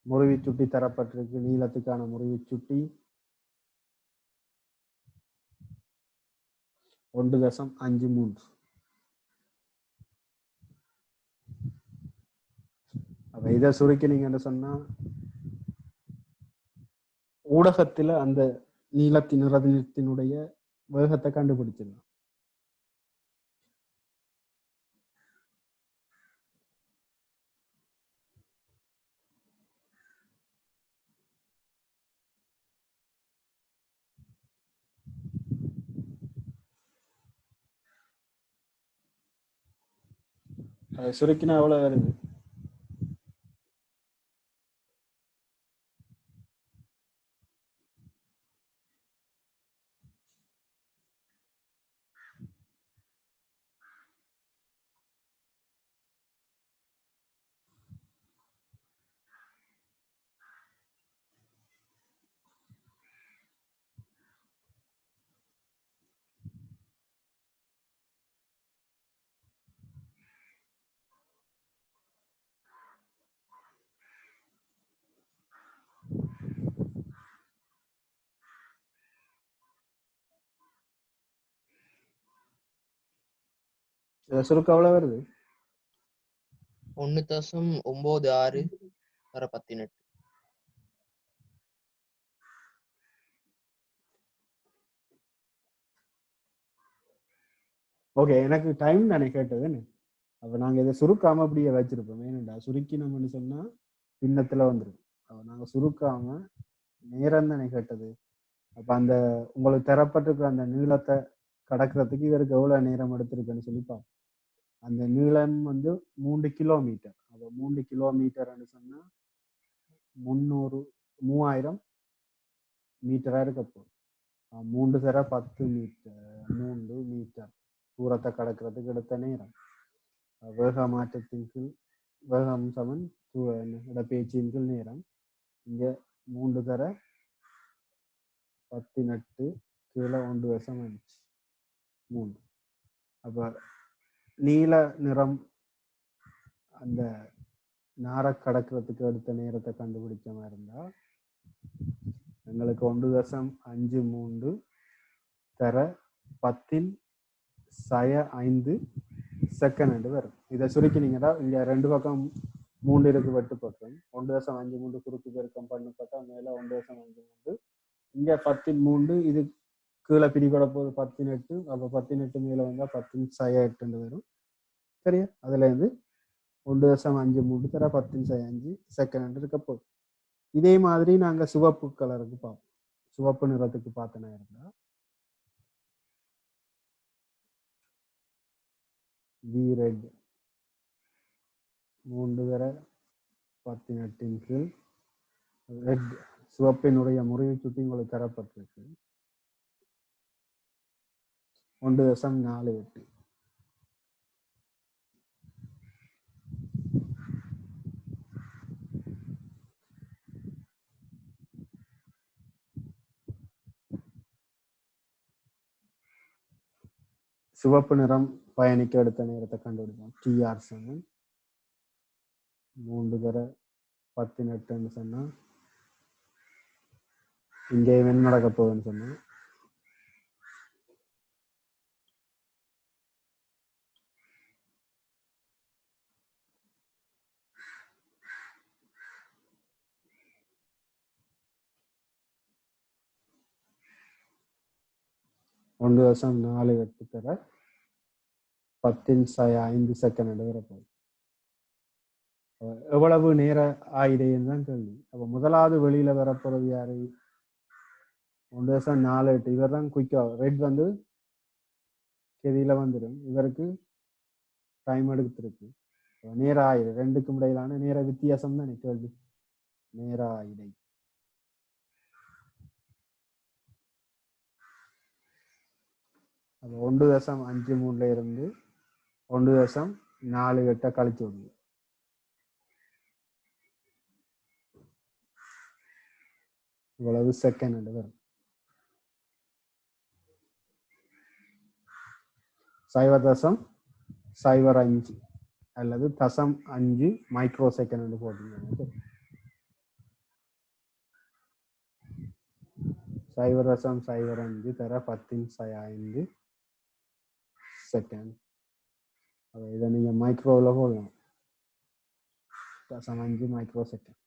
முறிவு சுட்டி தரப்பட்டிருக்கு. நீளத்துக்கான முறிவு சுட்டி 1.53. அப்ப இதை சுருக்கினீங்கன்னு சொன்னா ஊடகத்துல அந்த நிறத்தினுடைய வேகத்தை கண்டுபிடிச்சிடலாம். அதை சுருக்கினா எவ்வளவு வருது? சுருக்கம் எவ்வளவு வருது? 1.96 வர 18. ஓகே, எனக்கு டைம் தானே கேட்டதுன்னு. அப்ப நாங்க இதை சுருக்காம அப்படியே வச்சிருப்போம். ஏனண்டா சுருக்கினோம்னு சொன்னா பின்னத்துல வந்துடும். அப்ப நாங்க சுருக்காம நேரம் தானே கேட்டது. அப்ப அந்த உங்களுக்கு தரப்பட்டிருக்கிற அந்த நீளத்தை கடக்கிறதுக்கு இவருக்கு எவ்வளவு நேரம் எடுத்திருக்குன்னு சொல்லி பார்ப்போம். அந்த நீளம் வந்து 3 கிலோமீட்டர். அப்ப 3 கிலோமீட்டர்னு சொன்னா 3000 மீட்டரா இருக்க போகுது. 3 தர 10 மீட்டர், 3 மீட்டர் தூரத்தை கடக்கிறதுக்கு எடுத்த நேரம். வேக மாற்றத்தின் கீழ் வேகம் சமன் இடப்பெயர்ச்சியின் கீழ் நேரம். இங்க 3 தர 18 கீழே 1.5 அப்ப நீல நிறம் அந்த நாரை கடக்கிறதுக்கு எடுத்த நேரத்தை கண்டுபிடிச்ச மாதிரி இருந்தா எங்களுக்கு 1.53 தர 10⁻5 செகண்ட் வரும். இதை சுருக்கினீங்கன்னா இங்க 2 பக்கம் 3 இருக்கு வெட்டு பக்கம். 1.53 குறுக்கு பெருக்கம் பண்ணப்பட்டா மேல 1.53. இங்க 10⁻3 இது கீழே பிரிபட போது 18. அப்ப 18 மேல வந்தா 10⁻8 வரும். சரியா? அதுல இருந்து 1.53 தர 10⁻5 செகண்ட் இருக்க போகுது. இதே மாதிரி நாங்க சிவப்பு கலருக்கு பார்ப்போம். சிவப்பு நிறத்துக்கு பார்த்தனா இருந்தா வி ரெட் 3 தர 18 கீழ் ரெட் சிவப்பினுடைய முறிவு சுட்டி உங்களுக்கு தரப்பட்டிருக்கு 1.48. சிவப்பு நிறம் பயணிக்க எடுத்த நேரத்தை கண்டுபிடிப்போம். TR சமன் 3 தர 18 சொன்னா இங்கே என்ன நடக்க போகுதுன்னு சொன்னா ஒன்று 1.48 தர 10⁻5 செகண்ட் வரப்போகுது. எவ்வளவு நேர ஆயிடைன்னு தான் கேள்வி. அப்ப முதலாவது வெளியில வரப்போறது யாரு? 1.48. இவர் தான் குயிக்கா ரெட் வந்து கெதியில வந்துடும். இவருக்கு டைம் எடுத்துருக்கு. நேர ஆயிடை ரெண்டுக்கும் இடையிலான நேர வித்தியாசம் தான் கேள்வி. நேர ஆயிடை அது 1.53 இருந்து 1.48 கழிச்சு விடுது. இவ்வளவு செகண்ட் வரும். 0.05 அல்லது 0.5 மைக்ரோ செகண்ட் போட்டீங்க. 0.05 தர 10⁻5 செகண்ட். இதை நீங்க மைக்ரோவில் போடலாம். 0.5 மைக்ரோ செகண்ட்.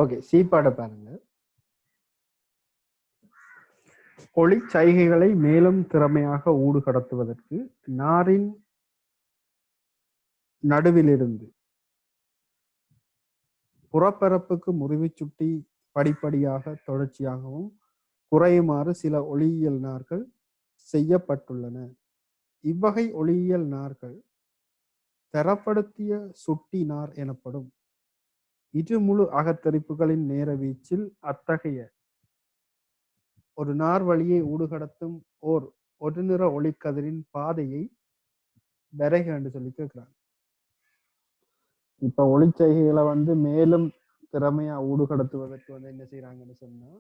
ஓகே, சீப்பாட பாருங்க. ஒளி சைகைகளை மேலும் திறமையாக ஊடு கடத்துவதற்கு நாரின் நடுவிலிருந்து புறப்பரப்புக்கு முறிவு சுட்டி படிப்படியாக தொடர்ச்சியாகவும் குறையுமாறு சில ஒளியியல் நார்கள் செய்யப்பட்டுள்ளன. இவ்வகை ஒளியியல் நார்கள் தரப்படுத்திய சுட்டி நார் எனப்படும். இரு முழு அகத்தரிப்புகளின் நேர வீச்சில் அத்தகைய ஒரு நார் வழியை ஊடுகடத்தும் ஒரு நிற ஒளிக்கதிரின் பாதையை வரைக என்று சொல்லி கேட்கிறாங்க. இப்ப ஒளிச்சைகைகளை மேலும் திறமையா ஊடுகடத்துவதற்கு என்ன செய்யறாங்கன்னு சொன்னா,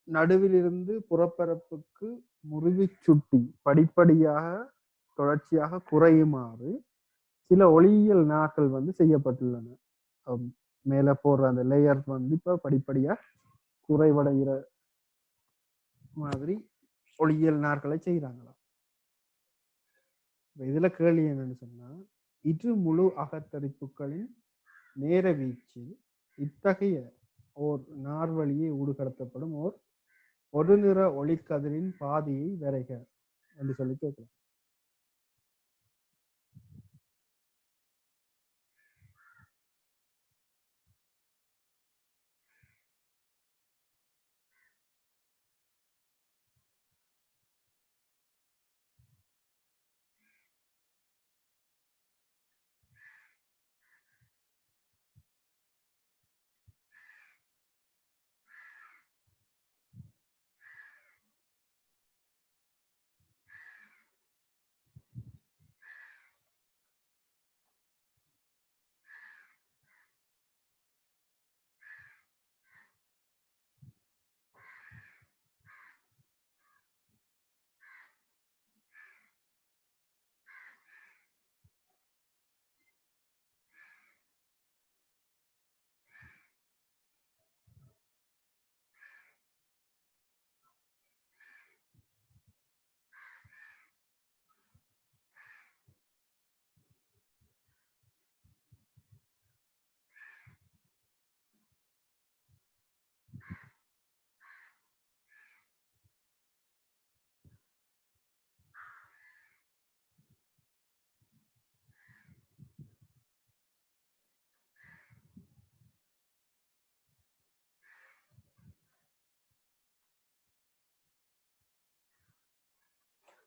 நடுவிலிருந்து புறப்பரப்புக்கு முறிவு சுட்டி படிப்படியாக தொடர்ச்சியாக குறையுமாறு சில ஒளியியல் நாட்கள் செய்யப்பட்டுள்ளன. மேல போடுற அந்த லேயர் இப்ப படிப்படியா குறைவடைகிற மாதிரி ஒளியியல் நாட்களை செய்யறாங்களாம். இதுல கேள்வி என்னன்னு சொன்னா, இரு முழு அகத்தரிப்புகளின் நேர வீச்சில் இத்தகைய ஓர் நார்வழியை ஊடுகடத்தப்படும் ஒரு நிற ஒளிக்கதிரின் பாதையை வரைக என்று சொல்லி கேட்கலாம்.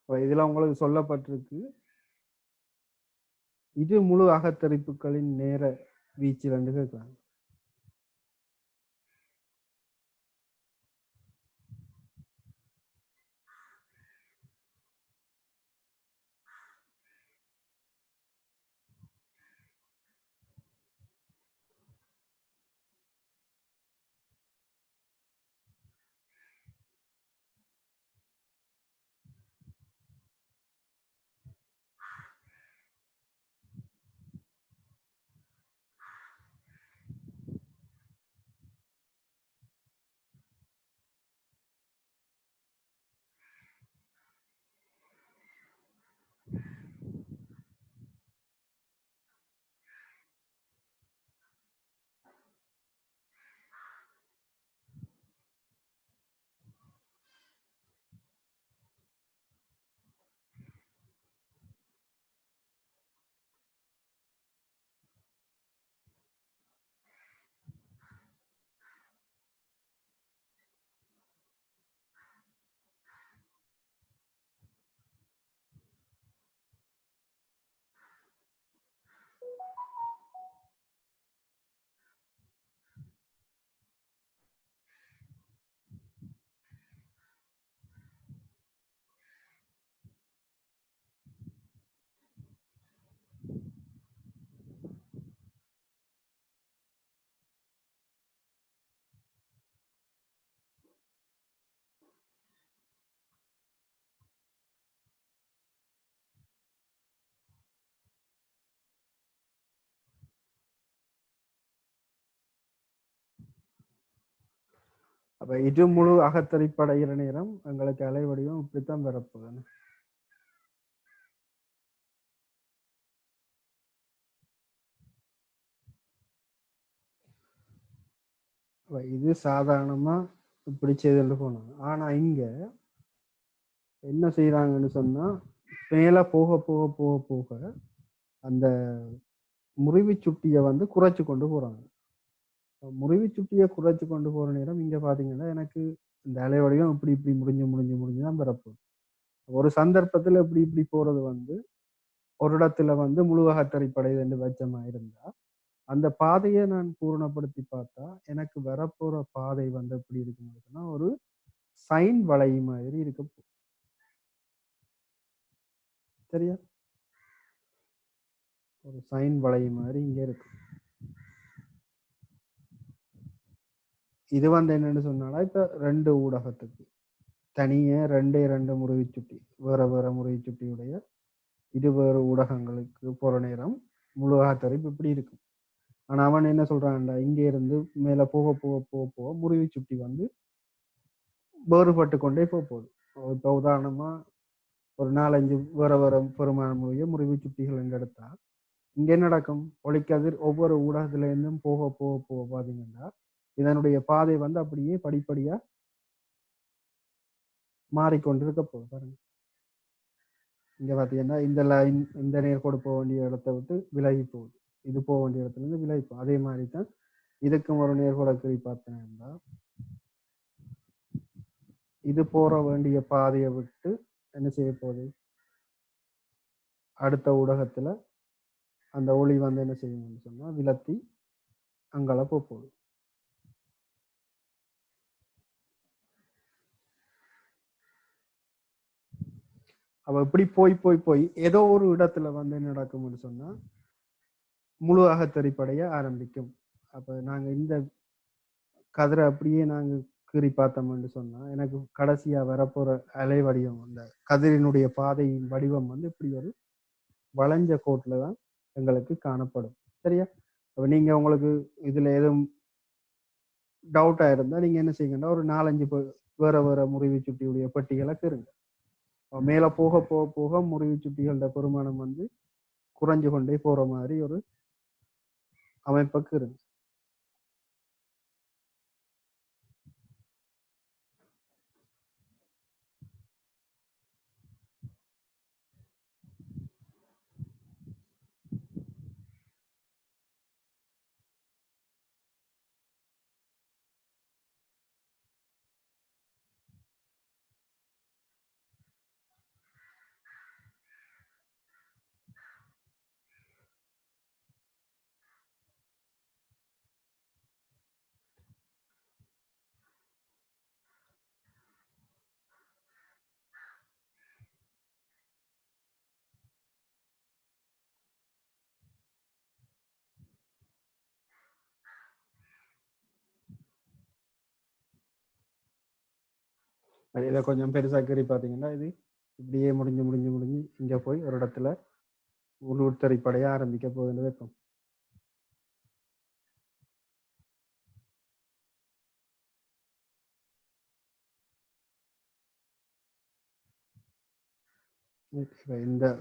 இதுல உங்களுக்கு சொல்லப்பட்டிருக்கு, இது முழு அகத்தரிப்புகளின் நேர வீச்சில் என்று கேட்கிறாங்க. அப்ப இரு முழு அகத்தரிப்படைகிற நேரம் எங்களுக்கு அலை வடிவம் இப்படித்தான் பெறப்போகுது. இது சாதாரணமா இப்படி செய்து போனாங்க. ஆனா இங்க என்ன செய்யறாங்கன்னு சொன்னா, மேல போக போக போக போக அந்த முறிவு சுட்டியை வந்து குறைச்சு கொண்டு போறாங்க. முறிவு சுட்டியை குறைச்சு கொண்டு போற நேரம் இங்க பாத்தீங்கன்னா எனக்கு இந்த அலைவடிவம் இப்படி இப்படி முடிஞ்சுதான் பிறப்பு. ஒரு சந்தர்ப்பத்துல இப்படி இப்படி போறது வந்து ஒரு இடத்துல வந்து முழுவகத்தறிப்படை என்று வச்சமா இருந்தா அந்த பாதையை நான் பூரணப்படுத்தி பார்த்தா எனக்கு வரப்போற பாதை வந்து எப்படி இருக்குன்னு சொன்னா ஒரு சைன் வளை மாதிரி இருக்க சரியா? ஒரு சைன் வளை மாதிரி இங்க இருக்கு. இது வந்து என்னன்னு சொன்னாலா இப்ப 2 ஊடகத்துக்கு தனியே ரெண்டு முறிவு சுட்டி வேற முறிவு சுட்டியுடைய இருவேறு ஊடகங்களுக்கு போற நேரம் முழுவகத்தறிப்பு இப்படி இருக்கும். ஆனா அவன் என்ன சொல்றான்டா இங்க இருந்து மேல போக முறிவு சுட்டி வந்து வேறுபட்டு கொண்டே போகுது. இப்ப உதாரணமா ஒரு 4-5 வேற பெருமானமுடைய முறிவு சுட்டிகள் எங்க எடுத்தா இங்க என்ன நடக்கும்? ஒளிக்கதிர் ஒவ்வொரு ஊடகத்துல இருந்தும் போக பாத்தீங்கன்னா இதனுடைய பாதை வந்து அப்படியே படிப்படியா மாறிக்கொண்டிருக்க போகுது பாருங்க. இங்க பாத்தீங்கன்னா இந்த லைன் இந்த நேர்கோடு போக வேண்டிய இடத்தை விட்டு விலகி போகுது. இது போக வேண்டிய இடத்துல இருந்து விலகி போகும். அதே மாதிரி தான் இதுக்கும் ஒரு நேர்கோட கிரி பார்த்தேன்னா இது போற வேண்டிய பாதையை விட்டு என்ன செய்ய போகுது? அடுத்த ஊடகத்துல அந்த ஒளி வந்து என்ன செய்யணும்னு சொன்னா விலத்தி அங்கால போகுது. அவ இப்படி போய் ஏதோ ஒரு இடத்துல வந்து என்ன நடக்கும்னு சொன்னா முழு அகத்தறிப்படைய ஆரம்பிக்கும். அப்ப நாங்க இந்த கதிரை அப்படியே நாங்க கீறி பார்த்தோம்னு சொன்னா எனக்கு கடைசியா வரப்போற அலை வடிவம் அந்த கதிரினுடைய பாதையின் வடிவம் வந்து இப்படி ஒரு வளைஞ்ச கோட்டுல தான் எங்களுக்கு காணப்படும். சரியா? அப்ப நீங்க உங்களுக்கு இதுல எதுவும் டவுட்டா இருந்தா நீங்க என்ன செய்யுங்கன்னா ஒரு 4-5 வேற முறிவு சுட்டியுடைய பெட்டிகளை கீறுங்க. மேல போக முறிவு சுட்டிகளோட பெருமானம் வந்து குறைஞ்சு கொண்டே போற மாதிரி ஒரு அமைப்புக்கு இருக்கு. இதை கொஞ்சம் பெருசா கீறி பார்த்தீங்கன்னா இது இப்படியே முடிஞ்சு இங்க போய் ஒரு இடத்துல உள்வுத்தறிப்படைய ஆரம்பிக்க போகுதுன்னு வைப்போம்.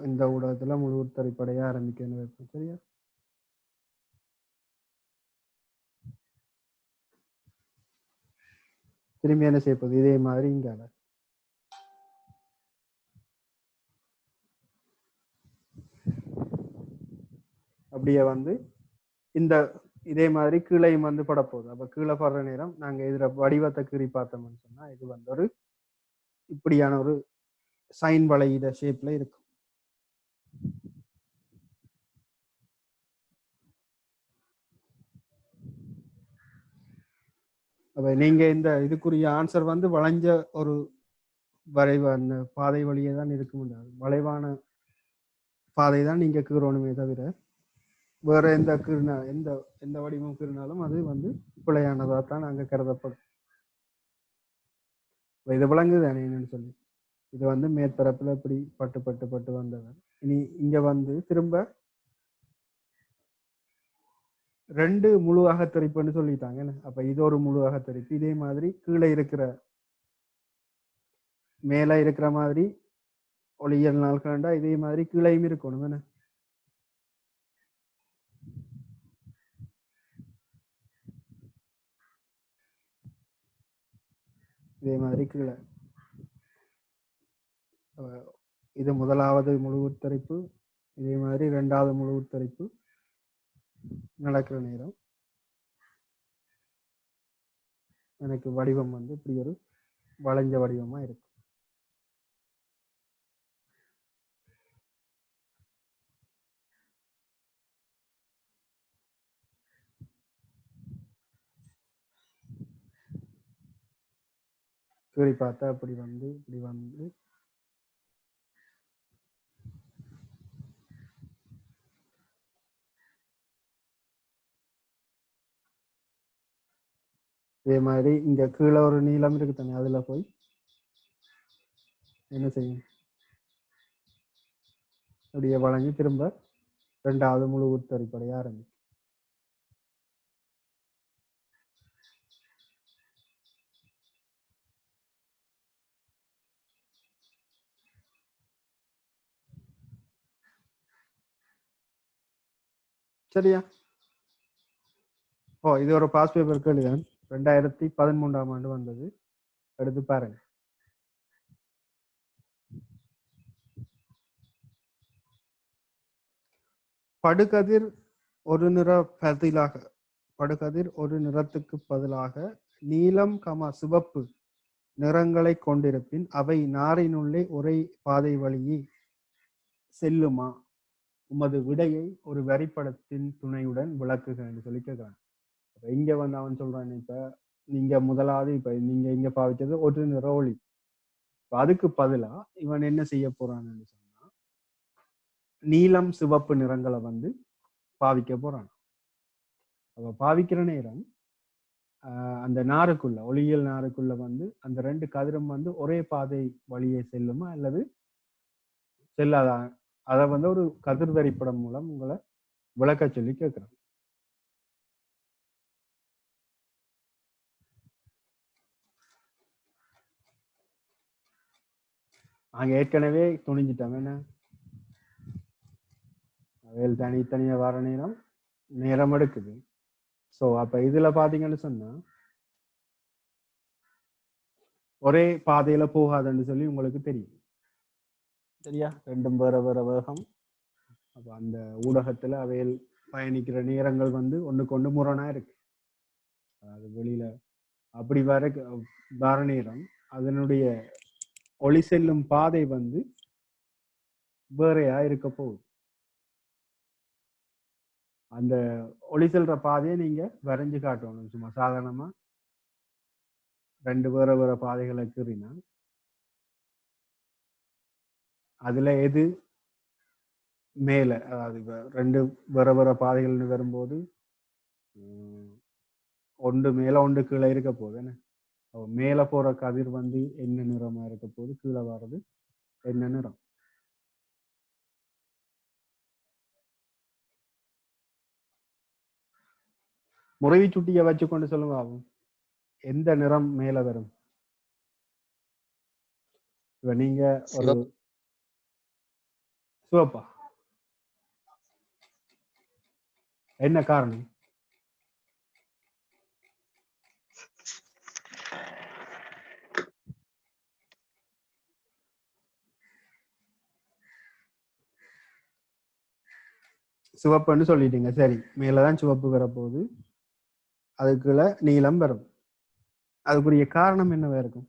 இந்த ஊடகத்துல முழுத்தறிப்படைய ஆரம்பிக்கன்னு வைப்போம். சரியா? திரும்பி என்ன செய்ய போகுது? இதே மாதிரி இங்கால அப்படியே வந்து இந்த இதே மாதிரி கீழையும் வந்து படப்போகுது. அப்ப கீழே படுற நேரம் நாங்க இதுல வடிவத்தை கீறி பார்த்தோம்னு சொன்னா இது வந்து ஒரு இப்படியான ஒரு சைன் வளையிட ஷேப்ல இருக்கும். அப்ப நீங்க இந்த இதுக்குரிய ஆன்சர் வந்து வளைஞ்ச ஒரு வளைவான பாதை வழியே தான் இருக்க முடியாது. வளைவான பாதை தான் நீங்க கீறணுமே தவிர வேற எந்த கீறினா எந்த வடிவம் கீறினாலும் அது வந்து பிழையானதா தான் அங்க கருதப்படும். இது விளங்குது என்னன்னு சொல்லி இது வந்து மேற்பரப்புல இப்படி பட்டு வந்தவர் இனி இங்க வந்து திரும்ப 2 முழு அகத்தரிப்புன்னு சொல்லிட்டாங்க. அப்ப இது ஒரு முழு அகத்தரிப்பு. இதே மாதிரி கீழே இருக்கிற மேல இருக்கிற மாதிரி ஒளியியல் நாள் கண்டா இதே மாதிரி கீழையும் இருக்கணும் என்ன? இதே மாதிரி கீழே இது முதலாவது முழு உத்தரிப்பு. இதே மாதிரி 2வது முழு உத்தரிப்பு. நடக்கிற நேரம் எனக்கு வடிவம் வந்து இப்படி ஒரு வளைஞ்ச வடிவமா இருக்கு. கீறி பார்த்தா இப்படி வந்து இதே மாதிரி இங்க கீழே ஒரு நீளம் இருக்கு தானே, அதுல போய் என்ன செய்யும், அப்படியே வளைஞ்சு திரும்ப ரெண்டாவது முழு உத்தரிப்படைய ஆரம்பிக்கும். சரியா? ஓ, இது ஒரு பாஸ் பேப்பர் கேள்விதான். 2013ஆம் ஆண்டு வந்தது. எடுத்து பாருங்க. படுகதிர் ஒரு நிறத்துக்கு பதிலாக நீலம் சிவப்பு நிறங்களை கொண்டிருப்பின் அவை நாரினுள்ளே ஒரே பாதை வழியே செல்லுமா? உமது விடையை ஒரு வரிப்படத்தின் துணையுடன் விளக்குக என்று சொல்லி கேட்கிறான். இங்க வந்து அவன் சொல்றான், இப்ப நீங்க முதலாவது இப்ப நீங்க இங்க பாவிச்சது ஒரு நிற ஒளி. அதுக்கு பதிலா இவன் என்ன செய்ய போறான்னு சொன்னா நீலம் சிவப்பு நிறங்களை வந்து பாவிக்க போறான். அவ பாவிக்கிற நேரம் அந்த நாருக்குள்ள, ஒளியியல் நாருக்குள்ள வந்து அந்த ரெண்டு கதிரும் வந்து ஒரே பாதை வழியே செல்லுமா அல்லது செல்லாதா? அதை வந்து ஒரு கதிர் வரிப்படம் மூலம் உங்களை விளக்க சொல்லி கேட்கிறேன். நாங்க ஏற்கனவே துணிஞ்சிட்டோம். என்ன வேல் தனித்தனியா வர நேரம் எடுக்குது. ஸோ அப்ப இதுல பாத்தீங்கன்னு சொன்னா ஒரே பாதையில போகாதுன்னு சொல்லி உங்களுக்கு தெரியும். சரியா? ரெண்டும் வேற வேற வேகம். அப்ப அந்த ஊடகத்துல அவையில் பயணிக்கிற நேரங்கள் வந்து ஒண்ணுக்கு ஒண்ணு முரணா இருக்கு. அது வெளியில அப்படி வர நேரம் அதனுடைய ஒளி செல்லும் பாதை வந்து வேறையா இருக்க போகுது. அந்த ஒளி செல்ற பாதையை நீங்க வரைஞ்சு காட்டணும். சும்மா சாதாரணமா ரெண்டு வேற வேற பாதைகளை கீறினா அதுல எது மேல, அதாவது ரெண்டு வேற வேற பாதைகள்னு வரும்போது ஒன்று மேல ஒன்று கீழே இருக்க போகுது. என்ன மேல போற கதிர் வந்து என்ன நிறமா இருக்க போகுது, கீழே வர்றது என்ன நிறம்? முறைவி சுட்டியை வச்சு கொண்டு சொல்லுங்க ஆகும் எந்த நிறம் மேல வரும். இப்ப நீங்க ஒரு சிவப்பா, என்ன காரணம்? சிவப்புன்னு சொல்லிட்டீங்க. சரி, மேலதான் சிவப்பு வரப்போகுது, அதுக்குள்ள நீலம் வரும். அதுக்குரிய காரணம் என்னவா இருக்கும்?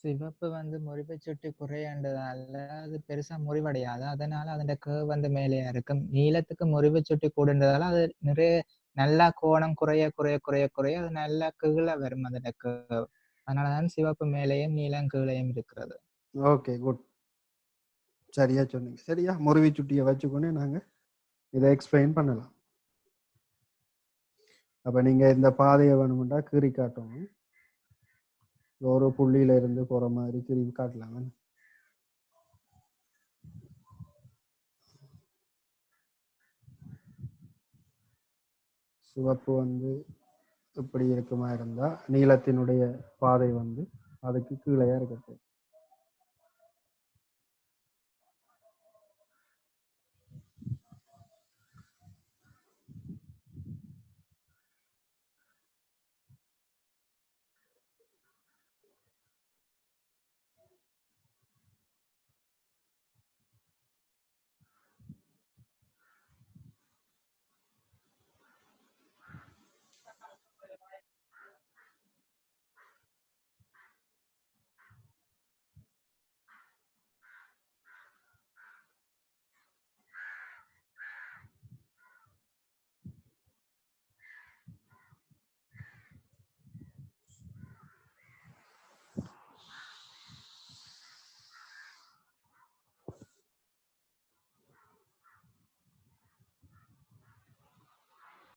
சிவப்பு வந்து முறிவை சுட்டி குறையன்றதால அது பெருசா முறிவடையாது. அதனால அதோட கேர்வ் வந்து மேலேயா இருக்கும். நீளத்துக்கு முறிவை சுட்டி கூடுன்றதால அது நிறைய நல்லா கோணம் குறைய குறைய குறைய குறைய அது நல்லா கீழே வரும் அதோட கேர்வ். அதனாலதான் சிவப்பு மேலேயும் நீளம் கீழேயும் இருக்கிறது. Okay, good. சரியா சொன்னீங்க. சரியா, முறிவை சுட்டியை வச்சுக்கொண்டு நாங்க இதை எக்ஸ்பிளைன் பண்ணலாம். அப்ப நீங்க இந்த பாதையை வேணும்னா கீறி காட்டணும். ஒரு புள்ளியில இருந்து போற மாதிரி கீறி காட்டலாங்க. சிவப்பு வந்து இப்படி இருக்குமா இருந்தா நீளத்தினுடைய பாதை வந்து அதுக்கு கீழேயா இருக்கட்டும்.